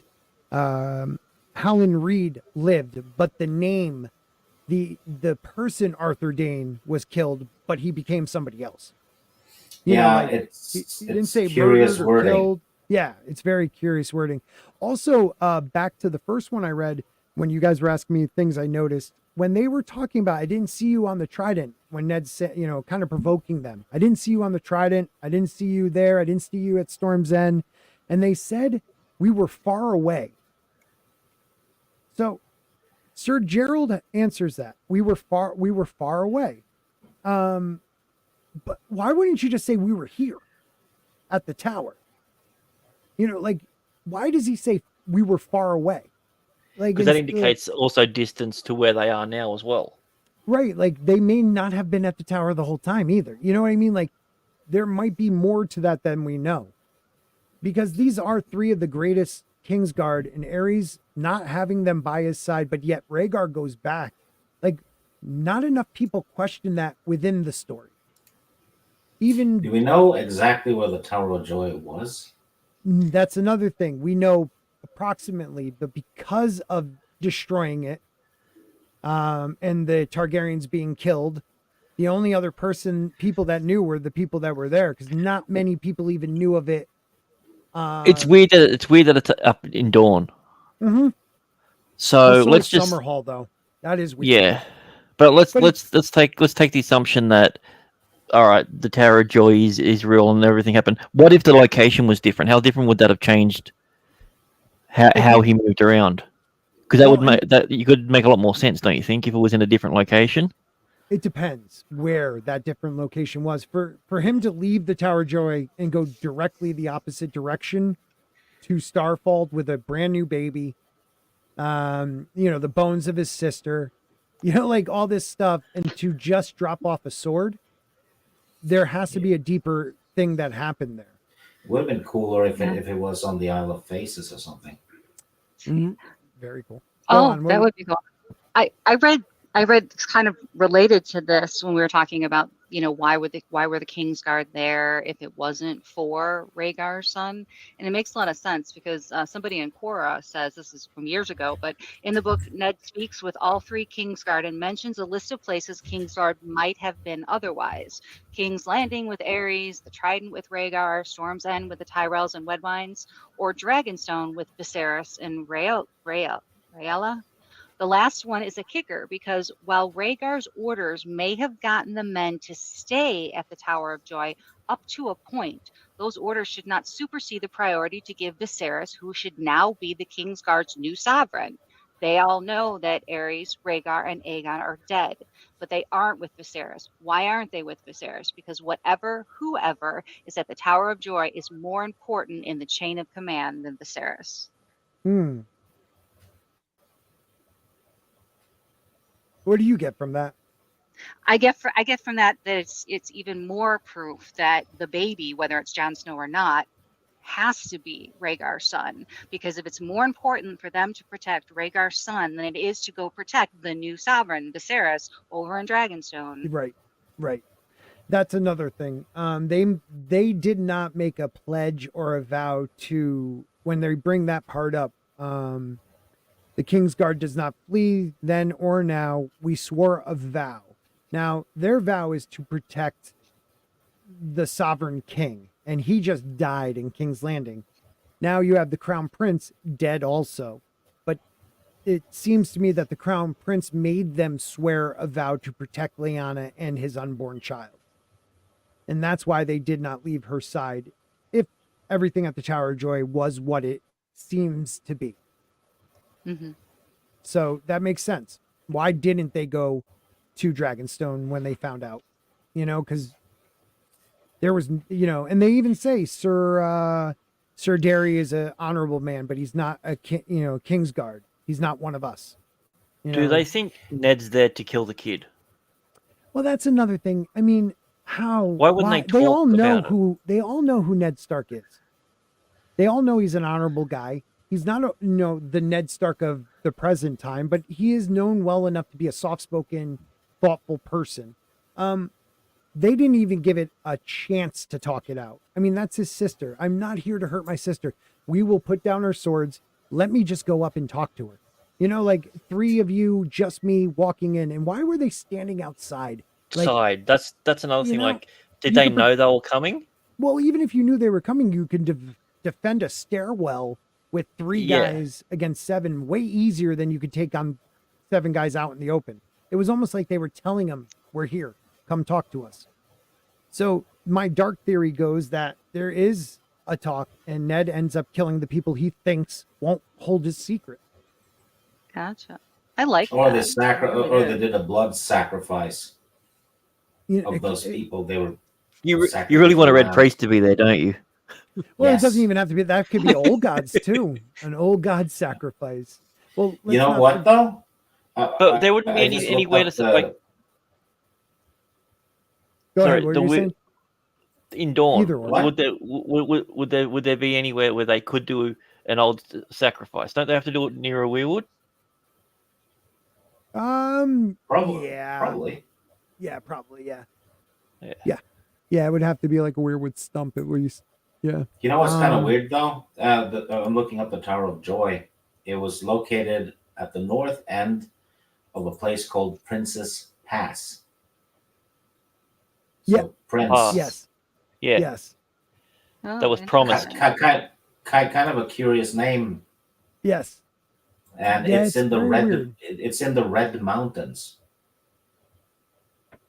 Howland Reed lived, but the name, the person Arthur Dane was killed, but he became somebody else. He didn't say curious murdered or wording. killed. Yeah, it's very curious wording. Also, back to the first one I read, when you guys were asking me things I noticed, when they were talking about, I didn't see you on the Trident, when Ned said, kind of provoking them. I didn't see you on the Trident. I didn't see you there. I didn't see you at Storm's End. And they said we were far away. So Sir Gerald answers that. We were far away. But why wouldn't you just say we were here at the tower? Why does he say we were far away? Because that indicates also distance to where they are now as well. Right. They may not have been at the tower the whole time either. You know what I mean? There might be more to that than we know. Because these are 3 of the greatest Kingsguard, and Aerys not having them by his side, but yet Rhaegar goes back. Not enough people question that within the story. Do we know exactly where the Tower of Joy was? That's another thing. We know approximately, but because of destroying it, and the Targaryens being killed, the only other people that knew were the people that were there, because not many people even knew of it. It's weird that it's up in Dawn. Mm-hmm. So let's just Summerhall, though. That is weird. Yeah, but let's take the assumption that, all right, the Tower of Joy is real and everything happened. What if the location was different? How different would that have changed how he moved around? Because that would make that you could make a lot more sense, don't you think, if it was in a different location? It depends where that different location was. For him to leave the Tower of Joy and go directly the opposite direction to Starfall with a brand new baby, the bones of his sister, all this stuff, and to just drop off a sword, there has to be a deeper thing that happened there. Would have been cooler if it was on the Isle of Faces or something. Mm-hmm. Very cool. That would be cool. I read kind of related to this when we were talking about why were the Kingsguard there if it wasn't for Rhaegar's son? And it makes a lot of sense because somebody in Quora says, this is from years ago, but in the book, Ned speaks with all three Kingsguard and mentions a list of places Kingsguard might have been otherwise. King's Landing with Aerys, the Trident with Rhaegar, Storm's End with the Tyrells and Wedwines, or Dragonstone with Viserys and Rhaella. The last one is a kicker because while Rhaegar's orders may have gotten the men to stay at the Tower of Joy up to a point, those orders should not supersede the priority to give Viserys, who should now be the Kingsguard's new sovereign. They all know that Aerys, Rhaegar, and Aegon are dead, but they aren't with Viserys. Why aren't they with Viserys? Because whoever is at the Tower of Joy is more important in the chain of command than Viserys. What do you get from that? I get from that it's even more proof that the baby, whether it's Jon Snow or not, has to be Rhaegar's son. Because if it's more important for them to protect Rhaegar's son than it is to go protect the new sovereign, Viserys, over in Dragonstone. Right. That's another thing. They did not make a pledge or a vow to, when they bring that part up, the Kingsguard does not flee then or now. We swore a vow. Now, their vow is to protect the sovereign king, and he just died in King's Landing. Now you have the Crown Prince dead also. But it seems to me that the Crown Prince made them swear a vow to protect Lyanna and his unborn child. And that's why they did not leave her side, if everything at the Tower of Joy was what it seems to be. Mm-hmm. So that makes sense. Why didn't they go to Dragonstone when they found out? Because there was, and they even say Sir Derry is an honorable man, but he's not a Kingsguard. He's not one of us. Do they think Ned's there to kill the kid? Well, that's another thing. I mean, how? Why wouldn't they talk they all know about who they all know who Ned Stark is. They all know he's an honorable guy. He's not, the Ned Stark of the present time, but he is known well enough to be a soft-spoken, thoughtful person. They didn't even give it a chance to talk it out. I mean, that's his sister. I'm not here to hurt my sister. We will put down our swords. Let me just go up and talk to her. Like three of you, just me walking in. And why were they standing outside? That's another thing. Like, did they know they were coming? Well, even if you knew they were coming, you can defend a stairwell with three guys against seven way easier than you could take on 7 guys out in the open. It was almost like they were telling them, we're here, come talk to us. So my dark theory goes that there is a talk and Ned ends up killing the people he thinks won't hold his secret. Gotcha. I like or that. Or they did a blood sacrifice of those people. They were you really want a red priest to be there, don't you? Well, It doesn't even have to be. That could be old gods too. An old god sacrifice. Well, you know what though? But there wouldn't be any way to like. Go ahead. What are you saying? In Dawn, Either one. would there be anywhere where they could do an old sacrifice? Don't they have to do it near a weirwood? Probably. Yeah. Probably. Yeah, probably. Yeah. Yeah. Yeah, it would have to be like a weirwood stump at least. Yeah. You know what's kind of weird though? I'm looking up the Tower of Joy. It was located at the north end of a place called Princess Pass. So Yeah. Prince. Yes. Yeah. Yes. Oh, That was promised. interesting. Kind of a curious name, Yes. and Yeah, it's in the very red. weird. It's in the Red Mountains,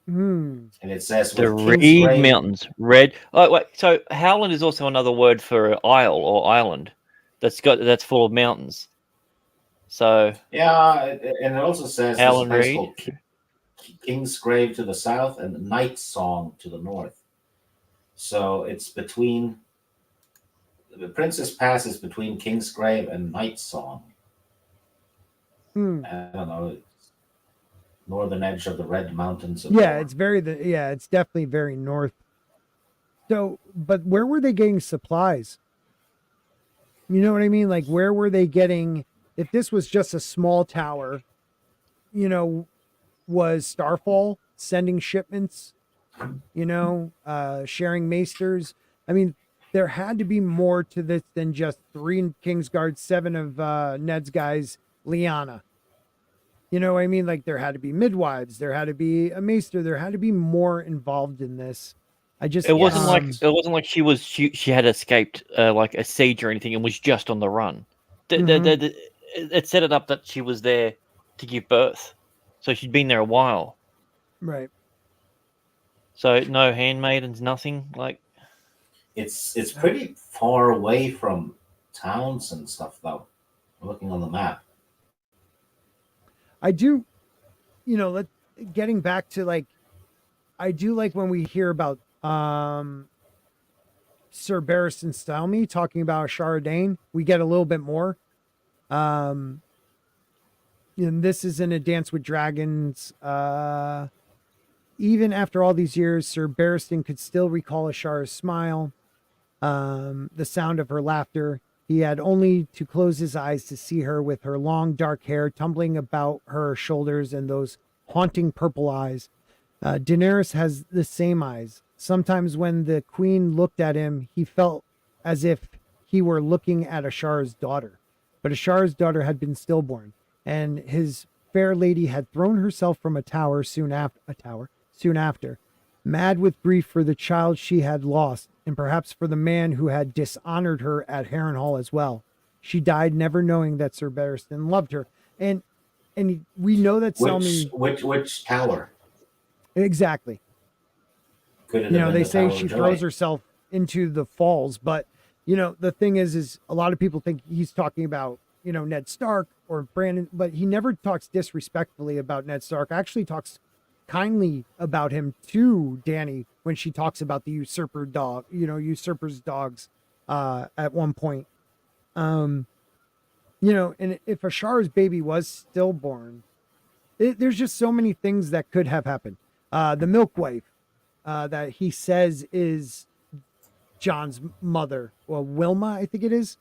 Hmm. and it says The with Reed Kingsgrave- Mountains. Red. Oh, wait. So Howland is also another word for isle or island that's full of mountains. So Yeah, and it also says there's a Howland place Reed. called Kingsgrave to the south and Night Song to the north. So it's between the Princess Pass is between Kingsgrave and Night Song. Hmm. I don't know. It's northern edge of the Red Mountains. Yeah, it's definitely very north. So, but where were they getting supplies? You know what I mean? Like, where were they getting? If this was just a small tower, was Starfall sending shipments sharing maesters. I mean, there had to be more to this than just 3 in Kingsguard, 7 of Ned's guys, Lyanna. You know what I mean? Like, there had to be midwives, there had to be a maester, there had to be more involved in this. It wasn't like she had escaped like a siege or anything and was just on the run. It set it up that she was there to give birth, so she'd been there a while. Right. So no handmaidens, nothing like. It's pretty far away from towns and stuff, though. I'm looking on the map. I do, getting back to like, I do like when we hear about Sir Barristan Stelmy talking about Ashara Dane. We get a little bit more. And this is in A Dance with Dragons. Even after all these years, Sir Barristan could still recall Ashara's smile, the sound of her laughter. He had only to close his eyes to see her with her long dark hair tumbling about her shoulders and those haunting purple eyes. Daenerys has the same eyes. Sometimes when the queen looked at him, he felt as if he were looking at Ashara's daughter. But Ashara's daughter had been stillborn, and his fair lady had thrown herself from a tower soon after, mad with grief for the child she had lost, and perhaps for the man who had dishonored her at Harrenhal as well. She died never knowing that Sir Barristan loved her. And we know that Selmy... Which tower? Exactly. They say she throws herself into the falls, but the thing is a lot of people think he's talking about, Ned Stark or Brandon, but he never talks disrespectfully about Ned Stark. Actually talks kindly about him to Dany when she talks about the usurper's dogs at one point. And if Ashara's baby was stillborn, there's just so many things that could have happened. The milk wife that he says is Jon's mother, well, Wilma, I think it is.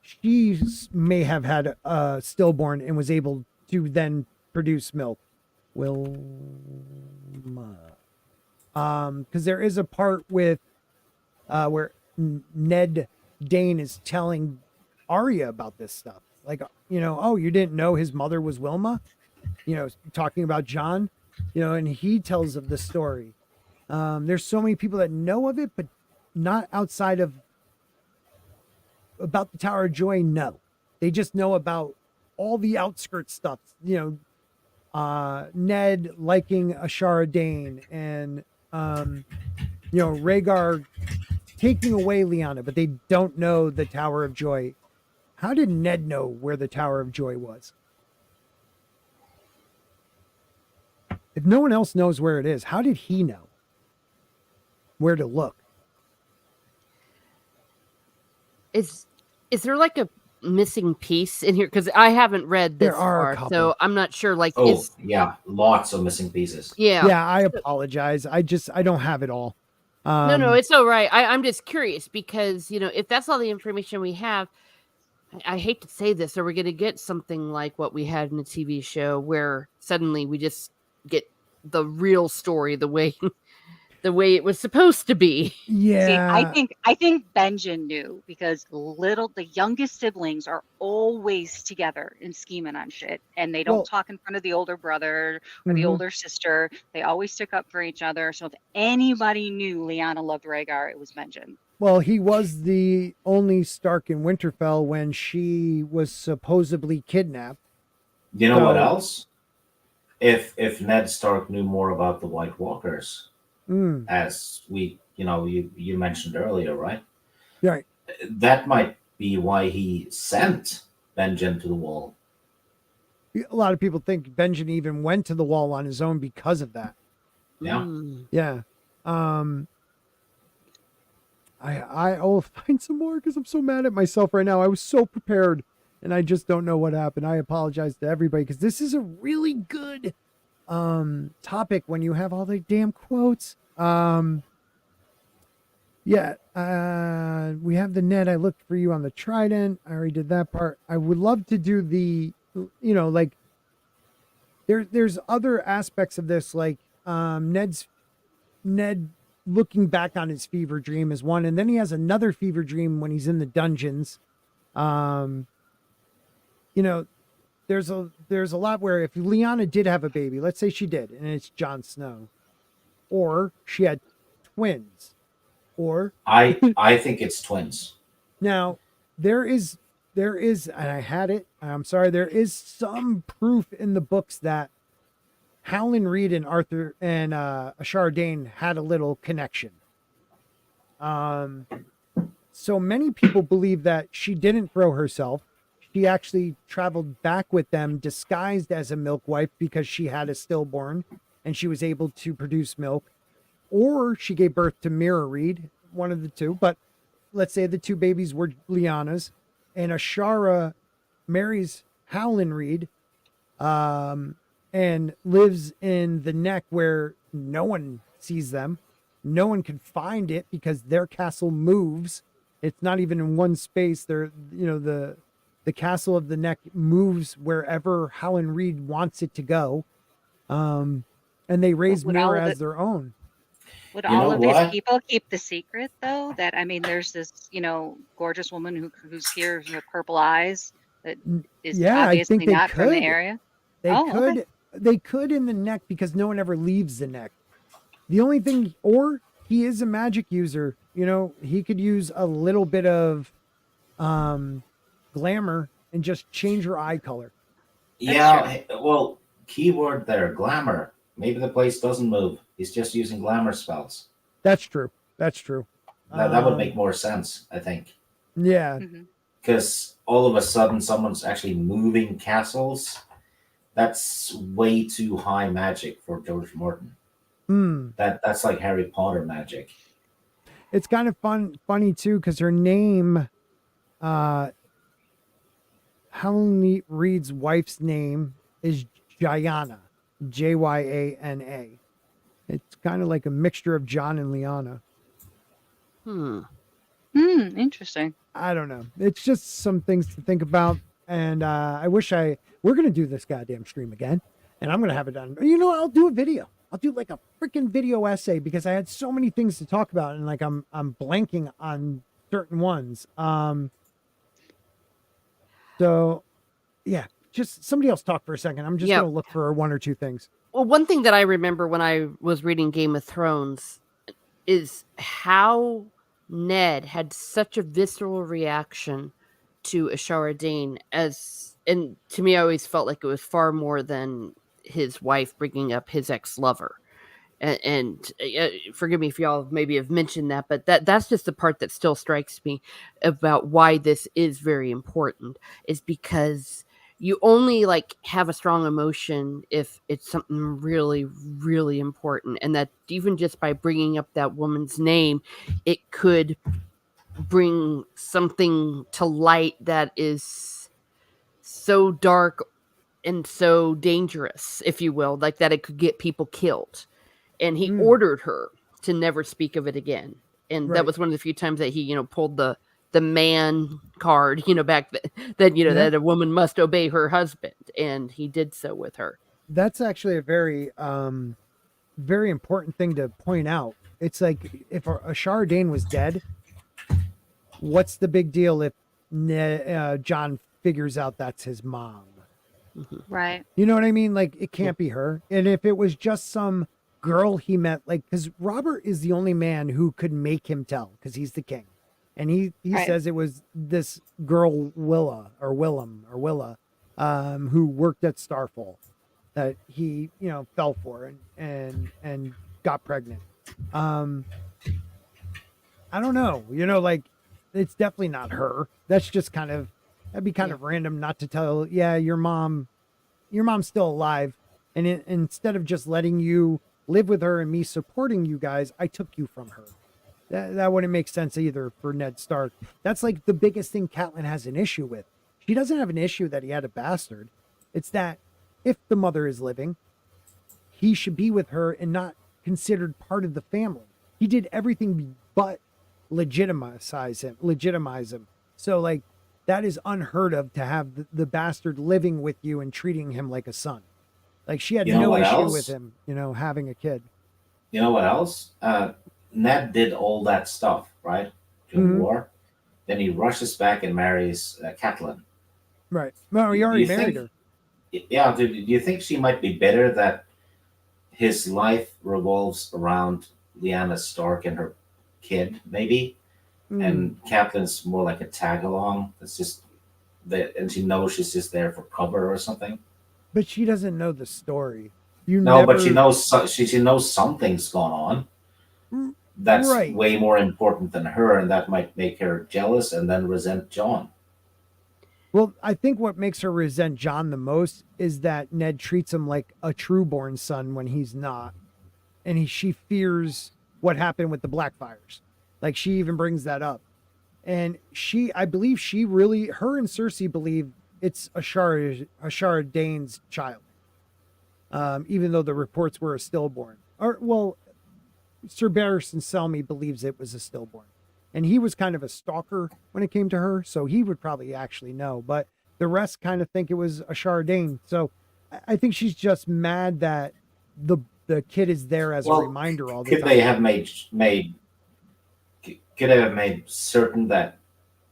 She may have had a stillborn and was able to then produce milk. Wilma. Because there is a part with where Ned Dane is telling Arya about this stuff. Like, oh, you didn't know his mother was Wilma? Talking about Jon, and he tells of the story. There's so many people that know of it, but not outside of about the Tower of Joy. No, they just know about all the outskirts stuff. Ned liking Ashara Dane and Rhaegar taking away Lyanna, but they don't know the Tower of Joy. How did Ned know where the Tower of Joy was? If no one else knows where it is, how did he know where to look? Is there like a missing piece in here? Because I haven't read this far, so I'm not sure. Like, lots of missing pieces. Yeah. I apologize. I don't have it all. No, it's all right. I'm just curious because if that's all the information we have, I hate to say this, or we're going to get something like what we had in the TV show, where suddenly we just get the real story the way it was supposed to be. Yeah. See, I think Benjen knew, because the youngest siblings are always together and scheming on shit, and they don't talk in front of the older brother or the older sister. They always stick up for each other. So if anybody knew Lyanna loved Rhaegar, it was Benjen. Well, he was the only Stark in Winterfell when she was supposedly kidnapped. You know what else? If Ned Stark knew more about the White Walkers, as we, you mentioned earlier, right? Right. That might be why he sent Benjen to the Wall. A lot of people think Benjen even went to the Wall on his own because of that. Yeah. Yeah. I'll find some more because I'm so mad at myself right now. I was so prepared and I just don't know what happened. I apologize to everybody because this is a really good topic when you have all the damn quotes. We have the Ned, I looked for you on the Trident. I already did that part. I would love to do the, like there's other aspects of this, like Ned looking back on his fever dream is one, and then he has another fever dream when he's in the dungeons. You know, there's a lot where if Lyanna did have a baby, let's say she did, and it's Jon Snow, or she had twins, or I think it's twins. now there is, and I had it. I'm sorry. There is some proof in the books that Howland Reed and Arthur and Ashara Dane had a little connection. So many people believe that she didn't throw herself. She actually traveled back with them disguised as a milk wife because she had a stillborn and she was able to produce milk. Or she gave birth to Mira Reed, one of the two. But let's say the two babies were Lyanna's, and Ashara marries Howland Reed, and lives in the Neck where no one sees them. No one can find it because their castle moves. It's not even in one space. They're, the castle of the Neck moves wherever Howland Reed wants it to go. And they raise Mira as their own. Would all of these people keep the secret, though? That, I mean, there's this, gorgeous woman who's here with purple eyes that is obviously not from the area. They could in the Neck because no one ever leaves the Neck. The only thing, or he is a magic user. He could use a little bit of glamour and just change her eye color. Yeah, well, keyword there, glamour. Maybe the place doesn't move. He's just using glamour spells. That's true. That would make more sense, I think. Yeah. Because all of a sudden someone's actually moving castles. That's way too high magic for George Martin. That's like Harry Potter magic. It's kind of funny too, because her name, Howland Reed's wife's name is Jayana, Jyana. It's kind of like a mixture of John and Lyanna. Interesting. I don't know. It's just some things to think about. And I wish we're going to do this goddamn stream again. And I'm going to have it done. I'll do a video. I'll do like a freaking video essay because I had so many things to talk about. And like, I'm blanking on certain ones. So yeah, just somebody else talk for a second. I'm just going to look for one or two things. Well, one thing that I remember when I was reading Game of Thrones is how Ned had such a visceral reaction to Ashara Dane, and to me, I always felt like it was far more than his wife bringing up his ex-lover. And forgive me if y'all maybe have mentioned that, but that's just the part that still strikes me about why this is very important, is because you only have a strong emotion if it's something really, really important. And that even just by bringing up that woman's name, it could bring something to light that is so dark and so dangerous, if you will, like that it could get people killed. And he ordered her to never speak of it again. And that was one of the few times that he, pulled the man card, back that that a woman must obey her husband, and he did so with her. That's actually a very, very important thing to point out. It's like if Ashara Dane was dead, what's the big deal if John figures out that's his mom? Right. You know what I mean? Like, it can't be her. And if it was just some girl he met, because Robert is the only man who could make him tell, because he's the king. And he says it was this girl Willa, who worked at Starfall that he, fell for and got pregnant. I don't know, it's definitely not her. That's just that'd be kind of random not to tell. Yeah, your mom's still alive. And instead of just letting you live with her and me supporting you guys, I took you from her. That wouldn't make sense either for Ned Stark. That's like the biggest thing Catelyn has an issue with. She doesn't have an issue that he had a bastard. It's that if the mother is living, he should be with her and not considered part of the family. He did everything but legitimize him. So that is unheard of, to have the bastard living with you and treating him like a son. Like she had You know no what issue else? with him, having a kid. You know what else? Ned did all that stuff, right? During Mhm. the war. Then he rushes back and marries Catelyn. Right. Well, he Do already you married think? her. Yeah. Do you think she might be bitter that his life revolves around Lyanna Stark and her kid, maybe? Mm. And Catelyn's more like a tag along. It's just that, and she knows she's just there for cover or something. But she doesn't know the story. You No, never. but she knows she knows something's going on. Mm, That's right. way more important than her, and that might make her jealous and then resent John. Well, I think what makes her resent John the most is that Ned treats him like a true-born son when he's not, and she fears what happened with the Blackfires. Like she even brings that up, and I believe her and Cersei believe it's Ashara Dane's child, even though the reports were a stillborn. Or well, Sir Barristan Selmy believes it was a stillborn. And he was kind of a stalker when it came to her, so he would probably actually know. But the rest kind of think it was Ashara Dane. So I think she's just mad that the kid is there as a reminder all the time. Could they have made certain that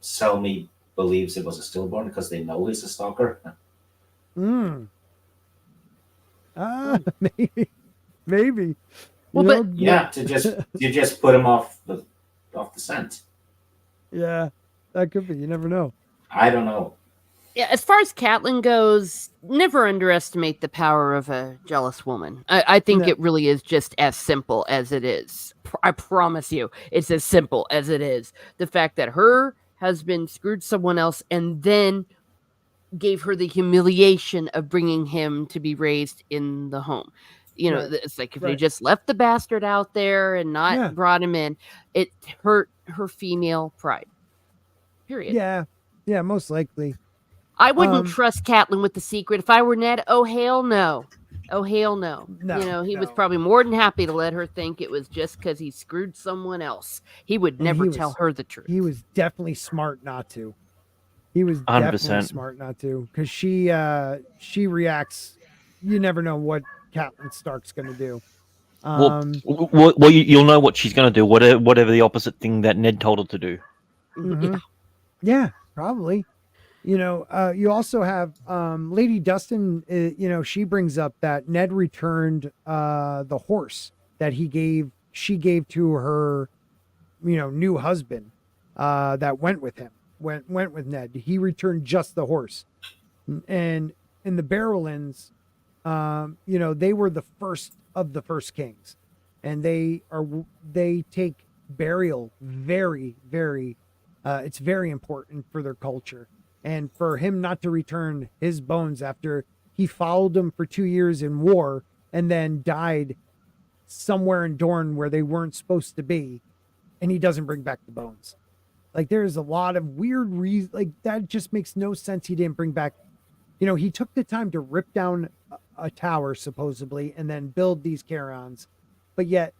Selmy believes it was a stillborn because they know he's a stalker? Maybe. Well, Yeah, to just put him off the scent. Yeah, that could be. You never know. I don't know. Yeah, as far as Catelyn goes, never underestimate the power of a jealous woman. I think it really is just as simple as it is. I promise you, it's as simple as it is. The fact that her husband screwed someone else and then gave her the humiliation of bringing him to be raised in the home. It's like if they just left the bastard out there and not brought him in, it hurt her female pride. Period. Yeah, most likely. I wouldn't trust Catelyn with the secret. If I were Ned, oh, hell no. Oh, hell no. He was probably more than happy to let her think it was just because he screwed someone else. He would never tell her the truth. He was definitely smart not to. He was 100%. definitely smart not to. Because she reacts. You never know what Catelyn Stark's going to do. You'll know what she's going to do, whatever the opposite thing that Ned told her to do. Mm-hmm. Yeah, probably. You also have Lady Dustin. She brings up that Ned returned the horse that she gave to her, new husband that went with him. Went with Ned. He returned just the horse, and in the Barrowlands, they were the first of the first kings, and they take burial very, very. It's very important for their culture. And for him not to return his bones after he followed them for 2 years in war and then died somewhere in Dorne where they weren't supposed to be, and he doesn't bring back the bones. Like, there's a lot of weird reasons. Like, that just makes no sense. He didn't bring back, he took the time to rip down a tower, supposedly, and then build these carons. But yet,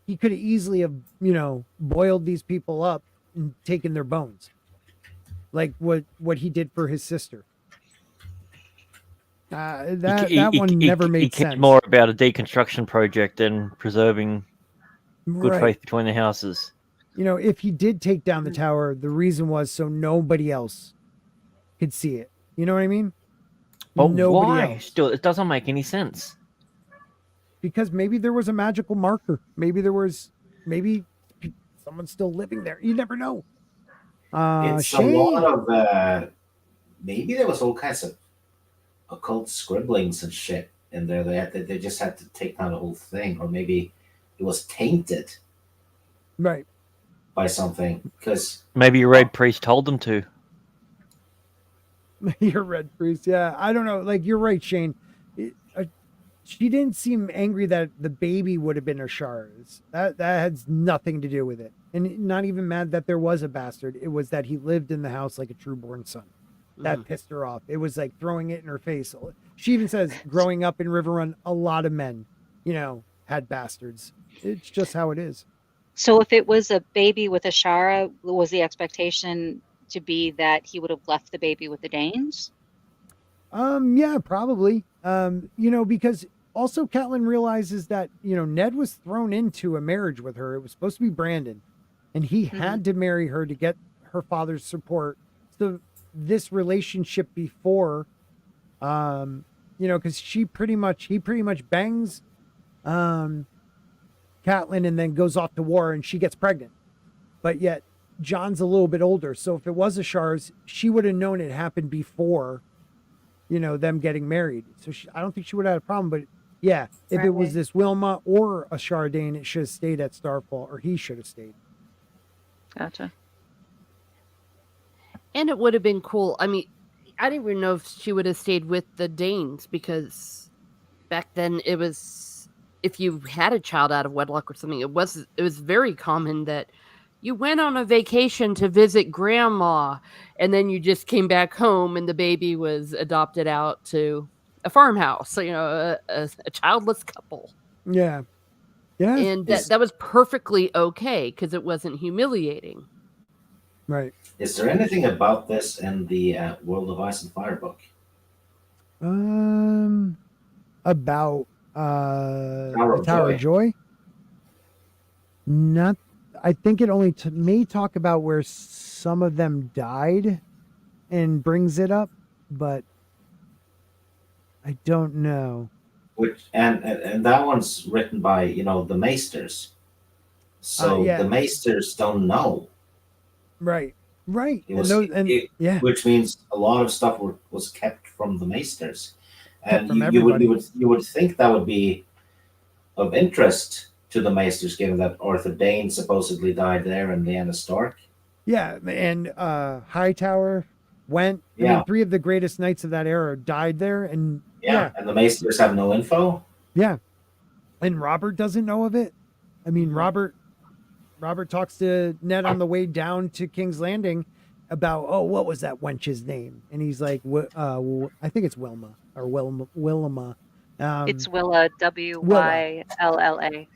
he could have easily have, boiled these people up and taken their bones. Like what he did for his sister. That one never made sense. It's more about a deconstruction project than preserving good faith between the houses. If he did take down the tower, the reason was so nobody else could see it. You know what I mean? But why? Else. Still, it doesn't make any sense. Because maybe there was a magical marker. Maybe someone's still living there. You never know. It's a lot of maybe there was all kinds of occult scribblings and shit in there. They just had to take down the whole thing, or maybe it was tainted, right, by something. Because maybe your red priest told them to. Your red priest, yeah. I don't know. Like, you're right, Shane. She didn't seem angry that the baby would have been Ashara's. That has nothing to do with it. And not even mad that there was a bastard. It was that he lived in the house like a true-born son. That pissed her off. It was like throwing it in her face. She even says, growing up in Riverrun, a lot of men, had bastards. It's just how it is. So if it was a baby with Ashara, was the expectation to be that he would have left the baby with the Danes? Yeah, probably. Because also Catelyn realizes that, Ned was thrown into a marriage with her. It was supposed to be Brandon, and he had to marry her to get her father's support. So this relationship before, because he pretty much bangs Catelyn and then goes off to war and she gets pregnant. But yet John's a little bit older. So if it was a Shars, she would have known it happened before, them getting married. So I don't think she would have had a problem. But yeah, if it was this Wilma or a Chardane, it should have stayed at Starfall, or he should have stayed. Gotcha. And it would have been cool. I mean, I didn't even know if she would have stayed with the Danes, because back then it was, if you had a child out of wedlock or something, it was very common that you went on a vacation to visit grandma, and then you just came back home and the baby was adopted out to a farmhouse. So, a childless couple. Yeah. Yeah. And that was perfectly okay because it wasn't humiliating. Right. Is there anything about this in the World of Ice and Fire book? About Tower of Joy? Not. I think it only may talk about where some of them died and brings it up, but I don't know. Which and that one's written by the Maesters, so yeah. the Maesters don't know. Right. Which means a lot of stuff was kept from the Maesters, and from you would think that would be of interest to the Maesters, given that Arthur Dane supposedly died there and Lyanna Stark. Yeah, and Hightower went. I mean, 3 of the greatest knights of that era died there, and and the Maesters have no info. Yeah, and Robert doesn't know of it. I mean, Robert talks to Ned on the way down to King's Landing about, what was that wench's name? And he's like, I think it's Wilma or Willima. It's Willa, W-Y-L-L-A.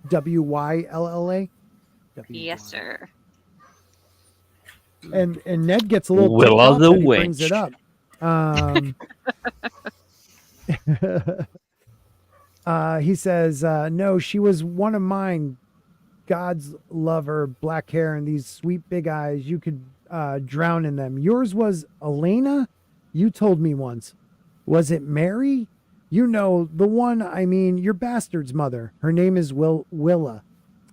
W-Y-L-L-A? Yes, sir. And Ned gets a little Willa the he brings it up. He says, no, she was one of mine. God's lover, black hair and these sweet big eyes. You could drown in them. Yours was Elena? You told me once. Was it Mary? The one, your bastard's mother. Her name is Willa.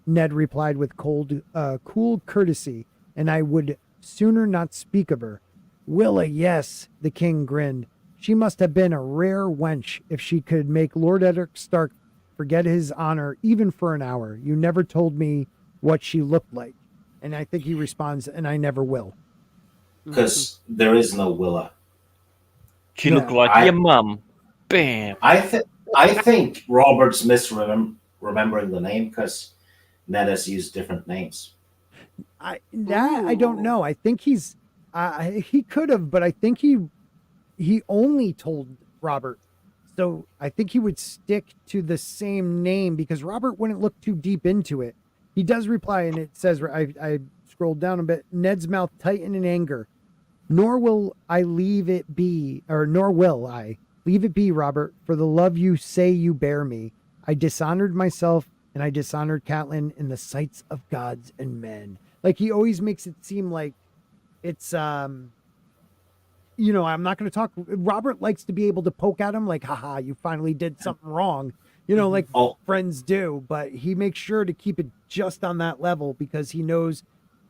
Ned replied with cool courtesy, and I would sooner not speak of her. Willa, yes, the king grinned. She must have been a rare wench if she could make Lord Eddard Stark forget his honor even for an hour. You never told me what she looked like. And I think he responds, and I never will. Because there is no Willa. She looked like your mum. Bam. I think Robert's misremembering the name because Ned has used different names. I don't know. I think he could have, but I think he only told Robert. So I think he would stick to the same name because Robert wouldn't look too deep into it. He does reply, and it says, I scrolled down a bit, Ned's mouth tightened in anger. Nor will I, Robert, for the love you say you bear me. I dishonored myself, and I dishonored Catelyn in the sights of gods and men. Like, he always makes it seem like it's, I'm not going to talk. Robert likes to be able to poke at him like, haha, you finally did something wrong, like friends do. But he makes sure to keep it just on that level because he knows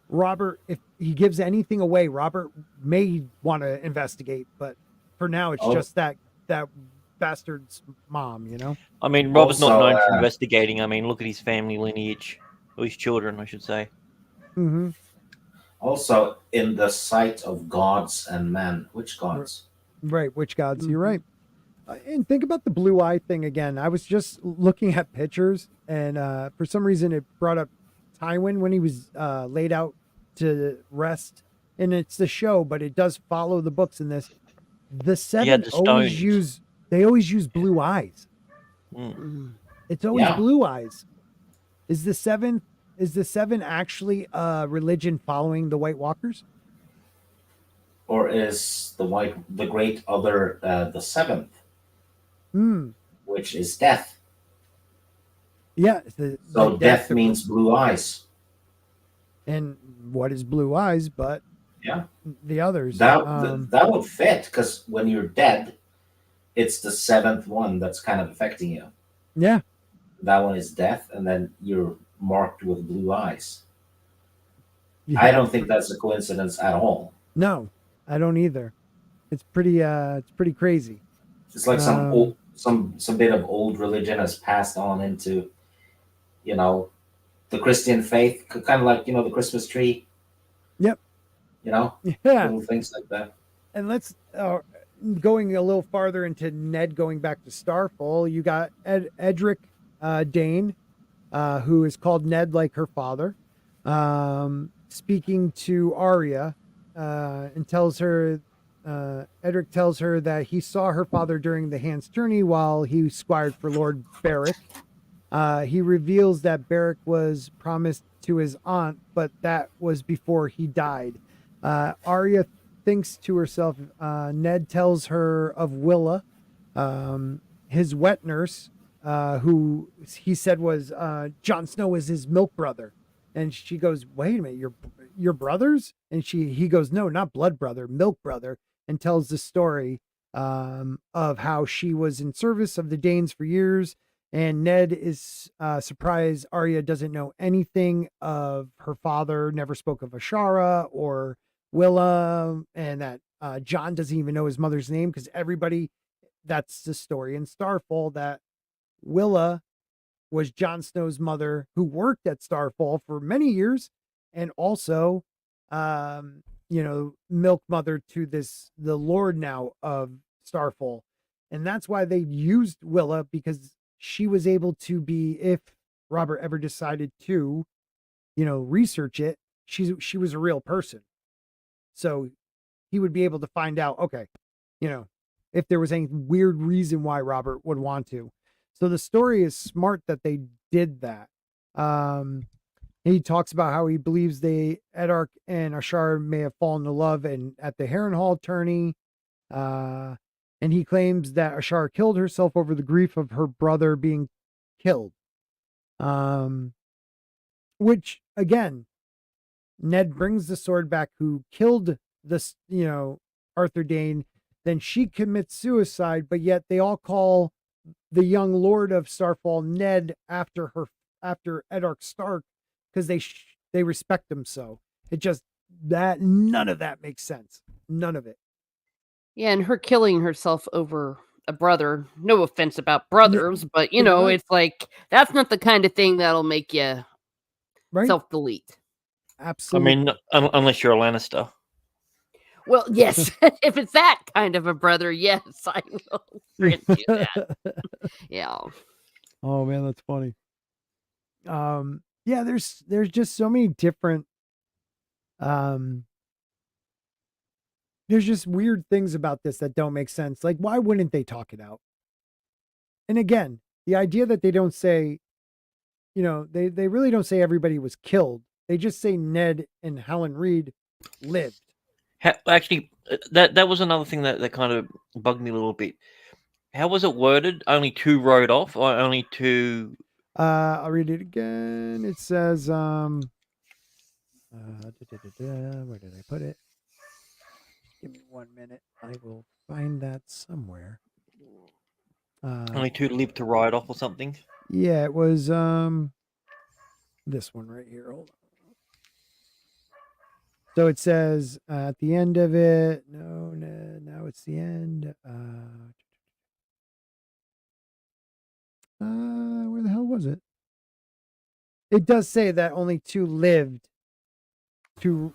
Robert, if he gives anything away, Robert may want to investigate. But for now, it's just that bastard's mom, Robert's not known for investigating. Look at his family lineage, or his children, I should say. Mm-hmm. Also, in the sight of gods and men. Which gods? Right, which gods? Mm-hmm. You're right. And think about the blue eye thing again. I was just looking at pictures, and for some reason it brought up Tywin when he was laid out to rest. And it's the show, but it does follow the books in this. The Seven always use blue eyes. Mm. It's always blue eyes. Is the Seven actually a religion following the White Walkers? Or is the great other the seventh? which is death. Yeah. So the death of- means blue eyes. And what is blue eyes? But Yeah, the others. that would fit, because when you're dead, it's the seventh one that's kind of affecting you. Yeah. That one is death, and then you're marked with blue eyes. Yeah. I don't think that's a coincidence at all. No, I don't either. It's pretty crazy. It's like some bit of old religion has passed on into, the Christian faith, kind of like, the Christmas tree. Yep. Yeah. Little things like that. And let's going a little farther into Ned going back to Starfall. You got Edric Dane, who is called Ned like her father, speaking to Arya, and tells her. Edric tells her that he saw her father during the Hand's journey while he squired for Lord Beric. He reveals that Beric was promised to his aunt, but that was before he died. Arya thinks to herself, Ned tells her of Willa, his wet nurse, who he said was Jon Snow was his milk brother. And she goes, wait a minute, your brothers? And he goes, no, not blood brother, milk brother, and tells the story of how she was in service of the Danes for years. And Ned is surprised Arya doesn't know anything of her father, never spoke of Ashara or Willa, and that Jon doesn't even know his mother's name, because that's the story in Starfall, that Willa was Jon Snow's mother, who worked at Starfall for many years, and also, milk mother to the Lord now of Starfall. And that's why they used Willa, because she was able to be, if Robert ever decided to, research it, she was a real person. So he would be able to find out, okay, if there was any weird reason why Robert would want to. So the story is smart that they did that. He talks about how he believes Edark and Ashara may have fallen in love at the Harrenhal tourney. And he claims that Ashara killed herself over the grief of her brother being killed. Which, again, Ned brings the sword back who killed Arthur Dane. Then she commits suicide, but yet they all call the young Lord of Starfall Ned after Edark Stark, because they respect him so. None of that makes sense. None of it. Yeah, and her killing herself over a brother, no offense about brothers, but right. It's like, that's not the kind of thing that'll make you self-delete. Absolutely. I mean, unless you're a Lannister. Well, yes. If it's that kind of a brother, yes, I will grant you that. Yeah. Oh man, that's funny. Yeah, there's just so many different there's just weird things about this that don't make sense. Like, why wouldn't they talk it out? And again, the idea that they don't say, they really don't say everybody was killed. They just say Ned and Howland Reed lived. Actually, that was another thing that kind of bugged me a little bit. How was it worded? Only 2 rode off, or only 2? I'll read it again. It says, where did I put it? Give me 1 minute. I will find that somewhere. Only 2 lived to ride off or something? Yeah, it was this one right here. Hold on. So it says at the end of it, no, now it's the end. Where the hell was it? It does say that only 2 lived to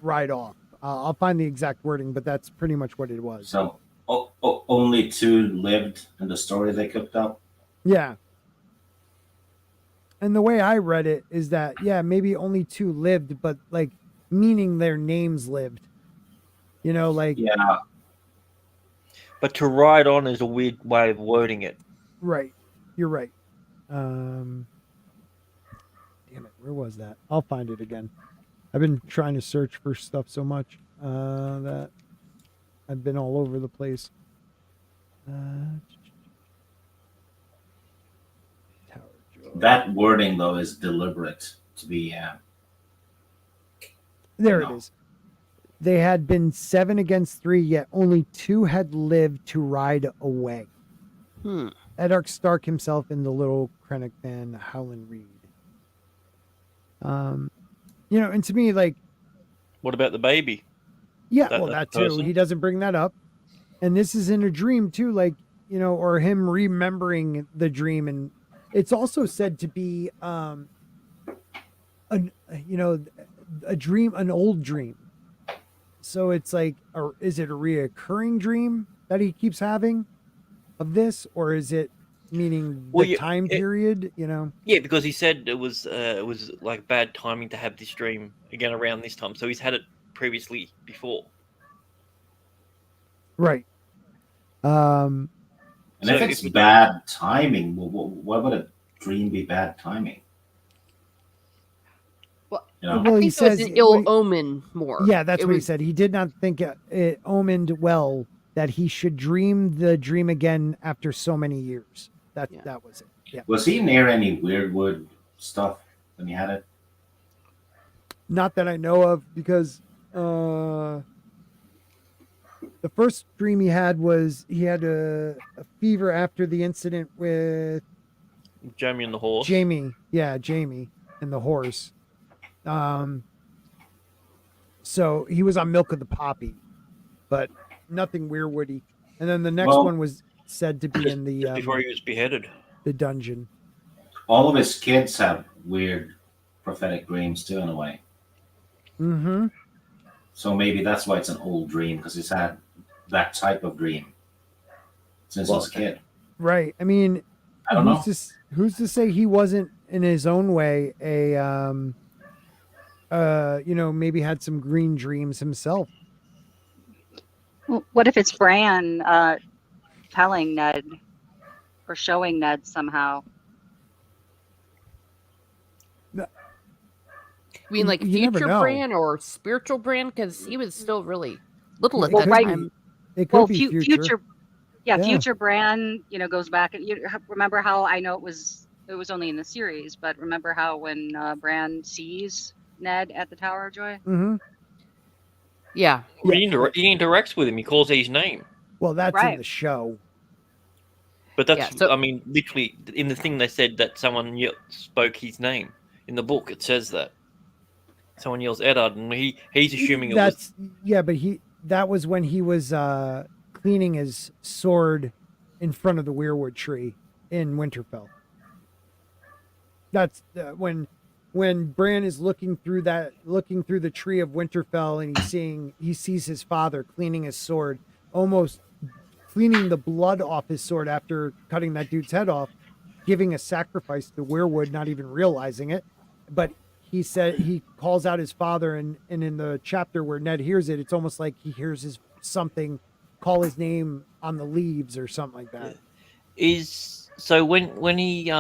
ride off. I'll find the exact wording, but that's pretty much what it was. So only 2 lived in the story they cooked up? Yeah. And the way I read it is that, yeah, maybe only 2 lived, but like meaning their names lived. Yeah. But to ride on is a weird way of wording it. Right. You're right. Damn it. Where was that? I'll find it again. I've been trying to search for stuff so much that I've been all over the place. That wording though is deliberate to be. There No. it is. They had been 7 against 3, yet only 2 had lived to ride away. Eddard Stark himself and the little Krennic man, Howland Reed. You know, and to me, like, What about the baby? yeah, That- well, that that too. person? He doesn't bring that up. And this is in a dream too, like, you know, or him remembering the dream. And it's also said to be, a dream, an old dream. So it's like, or is it a reoccurring dream that he keeps having of this, or is it meaning the time period? You know, Yeah, because he said it was like bad timing to have this dream again around this time. So he's had it previously before. right? And So if it's if- bad timing, why would a dream be bad timing? Well, You know? Well, I he think it was says an ill what he- omen more. Yeah, that's It what he was- said. He did not think it omened well that he should dream the dream again after so many years. That was it. Yeah. Was he near any Weirdwood stuff when he had it? Not that I know of, because the first dream he had was he had a fever after the incident with Jamie and the horse. Jamie. Yeah, Jamie and the horse. So he was on Milk of the Poppy, but nothing Weirwoody. And then the next Well- one was said to be in the Just before he was beheaded. the dungeon. All of his kids have weird prophetic dreams too, in a way. Mm-hmm. So maybe that's why it's an old dream, because he's had that type of dream since he was a kid. Right. I mean, I don't know. who's to say he wasn't in his own way maybe had some green dreams himself. Well, what if it's Bran telling Ned or showing Ned somehow? I mean, like You never future know. Bran or spiritual Bran, because he was still really little at It that could be. time. It could be future. Yeah, Yeah. future Bran, goes back. And you remember how, I know it was only in the series, but remember how when Bran sees Ned at the Tower of Joy? Mm-hmm. Yeah. He interacts with him. He calls his name. Well, that's in Right. the show. But that's, Yeah, so- I mean, literally in the thing they said that someone spoke his name. In the book, it says that. Someone yells Eddard, and he's assuming it was. But that was when he was cleaning his sword in front of the weirwood tree in Winterfell. That's when Bran is looking through the tree of Winterfell, and he sees his father cleaning his sword, almost cleaning the blood off his sword after cutting that dude's head off, giving a sacrifice to weirwood, not even realizing it. But he said he calls out his father, and in the chapter where Ned hears it, it's almost like he hears something call his name on the leaves or something like that. So when he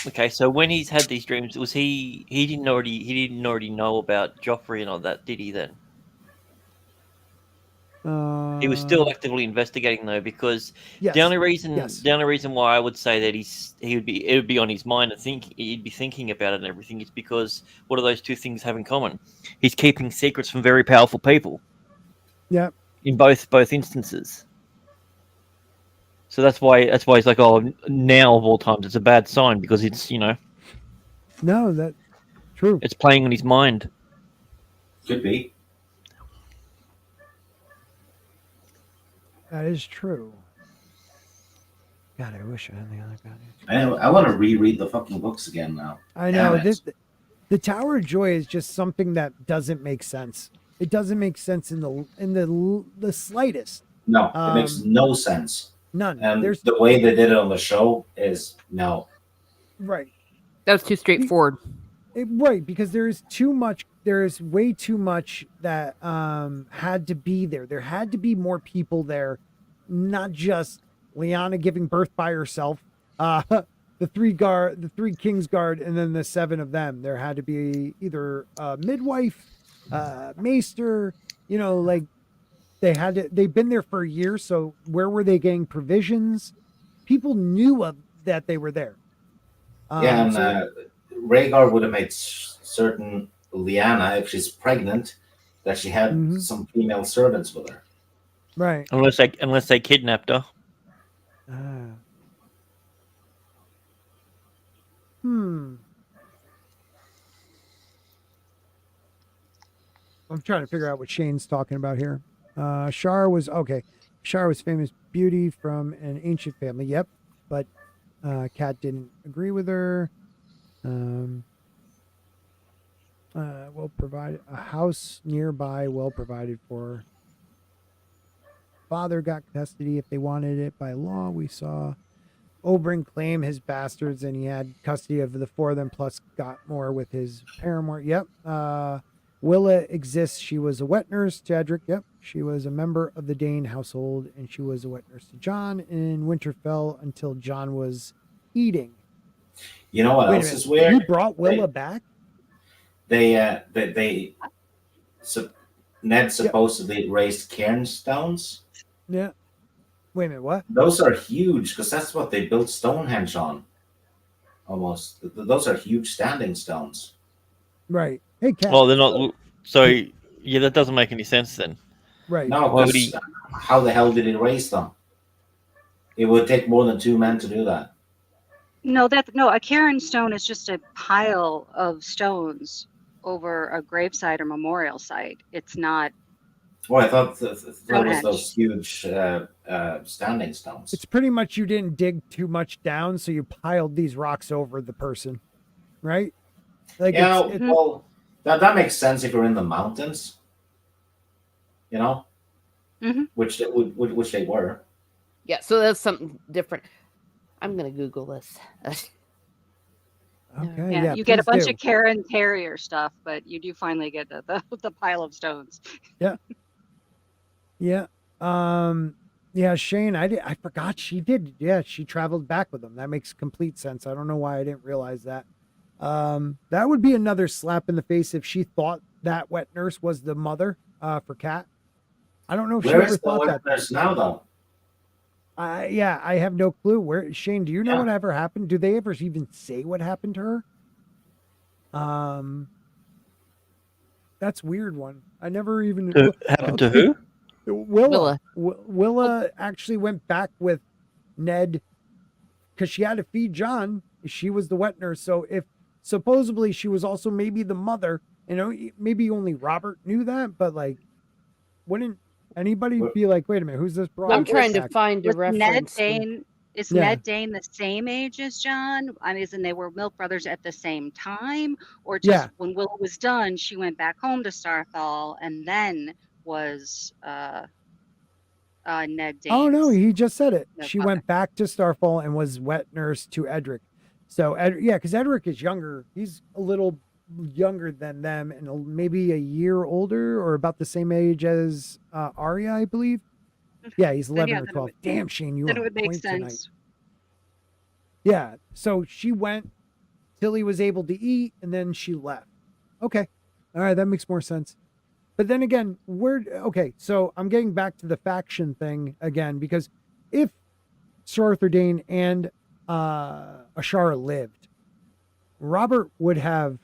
okay, so when he's had these dreams, was he didn't already know about Joffrey and all that, did he then? He was still actively investigating though, because Yes. the only reason why I would say that it would be on his mind and he'd be thinking about it and everything is because what do those two things have in common? He's keeping secrets from very powerful people. Yeah. In both instances. So that's why he's like, oh, now of all times it's a bad sign because it's No, that's true. it's playing on his mind. Could be. That is true. God, I wish I had the other guy. I want to reread the fucking books again now. I know Damn it. the Tower of Joy is just something that doesn't make sense. It doesn't make sense in the slightest. No, it makes no sense. None. And There's the way they did it on the show is no. right. That was too straightforward. Right, because there is way too much that had to be there. There had to be more people there, not just Lyanna giving birth by herself, the three King's Guard, and then the 7 of them. There had to be either a midwife, maester, like they've been there for a year, so where were they getting provisions? People knew of that they were there. Yeah, and so- Rhaegar would have made certain Lyanna, if she's pregnant, that she had Mhm. some female servants with her. right. Unless they kidnapped her. Ah. I'm trying to figure out what Shane's talking about here. Shar was famous beauty from an ancient family. Yep, but Kat didn't agree with her. Well provided, a house nearby, well provided for. Father got custody if they wanted it by law. We saw Oberyn claim his bastards, and he had custody of the four of them, plus got more with his paramour. Yep. Willa exists. She was a wet nurse to Edric. Yep. She was a member of the Dane household, and she was a wet nurse to Jon in Winterfell until Jon was eating. You know what Wait a else minute. is weird? You brought Willa back? So Ned supposedly raised cairn stones. Yeah. Wait a minute. What? Those are huge because that's what they built Stonehenge on. Almost, those are huge standing stones. Right. Hey, Kat. Well, they're not. So yeah, that doesn't make any sense then. Right. No, Why would because how the hell did he raise them? It would take more than 2 men to do that. No, a cairn stone is just a pile of stones over a gravesite or memorial site. It's not. Well, I thought that was Stonehenge. those huge standing stones. It's pretty much you didn't dig too much down, so you piled these rocks over the person, right? Like Yeah, it's, well, that makes sense if you're in the mountains. You know, Mhm. which they were. Yeah, so that's something different. I'm gonna Google this. okay. Yeah, Yeah, you get a please bunch do. of Karen Terrier stuff, but you do finally get the pile of stones. Yeah. Yeah, Shane, I forgot she did. Yeah, she traveled back with them. That makes complete sense. I don't know why I didn't realize that. That would be another slap in the face if she thought that wet nurse was the mother for Kat. I don't know if she Where ever is the thought that. witness now, though? Yeah, I have no clue. Where Shane, do you know Yeah. what ever happened? Do they ever even say what happened to her? That's a weird one. I never even Happened to who? Willa. Willa actually went back with Ned because she had to feed Jon. She was the wet nurse. So if supposedly she was also maybe the mother, maybe only Robert knew that, but like, wouldn't anybody be like, wait a minute, who's this broad? I'm trying to back? find a Was Ned reference. Dane Yeah. Ned Dane the same age as Jon? I mean, and they were milk brothers at the same time, or just Yeah. when Willa was done, she went back home to Starfall, and then was Ned Dane. Oh no, he just said it. No, She okay. went back to Starfall and was wet nurse to Edric. So yeah, because Edric is younger. He's a little younger than them, and maybe a year older or about the same age as Arya, I believe. Yeah, he's 11 yeah, or then it 12. would- Damn, Shane, you Then are it would make point tonight. sense. Yeah, so she went till he was able to eat, and then she left. Okay, all right, that makes more sense. But then again, okay, so I'm getting back to the faction thing again, because if Sir Arthur Dane and Ashara lived, Robert would have,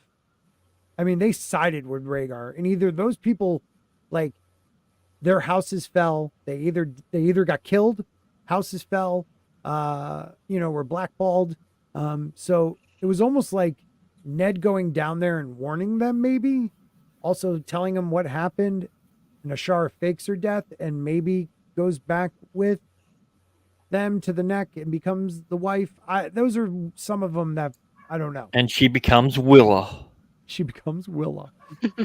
I mean, they sided with Rhaegar, and either those people, like, their houses fell, they either got killed, houses fell, were blackballed. So it was almost like Ned going down there and warning them, maybe also telling them what happened, and Ashara fakes her death and maybe goes back with them to the neck and becomes the wife. Those are some of them that I don't know. And she becomes Willa. She becomes Willa.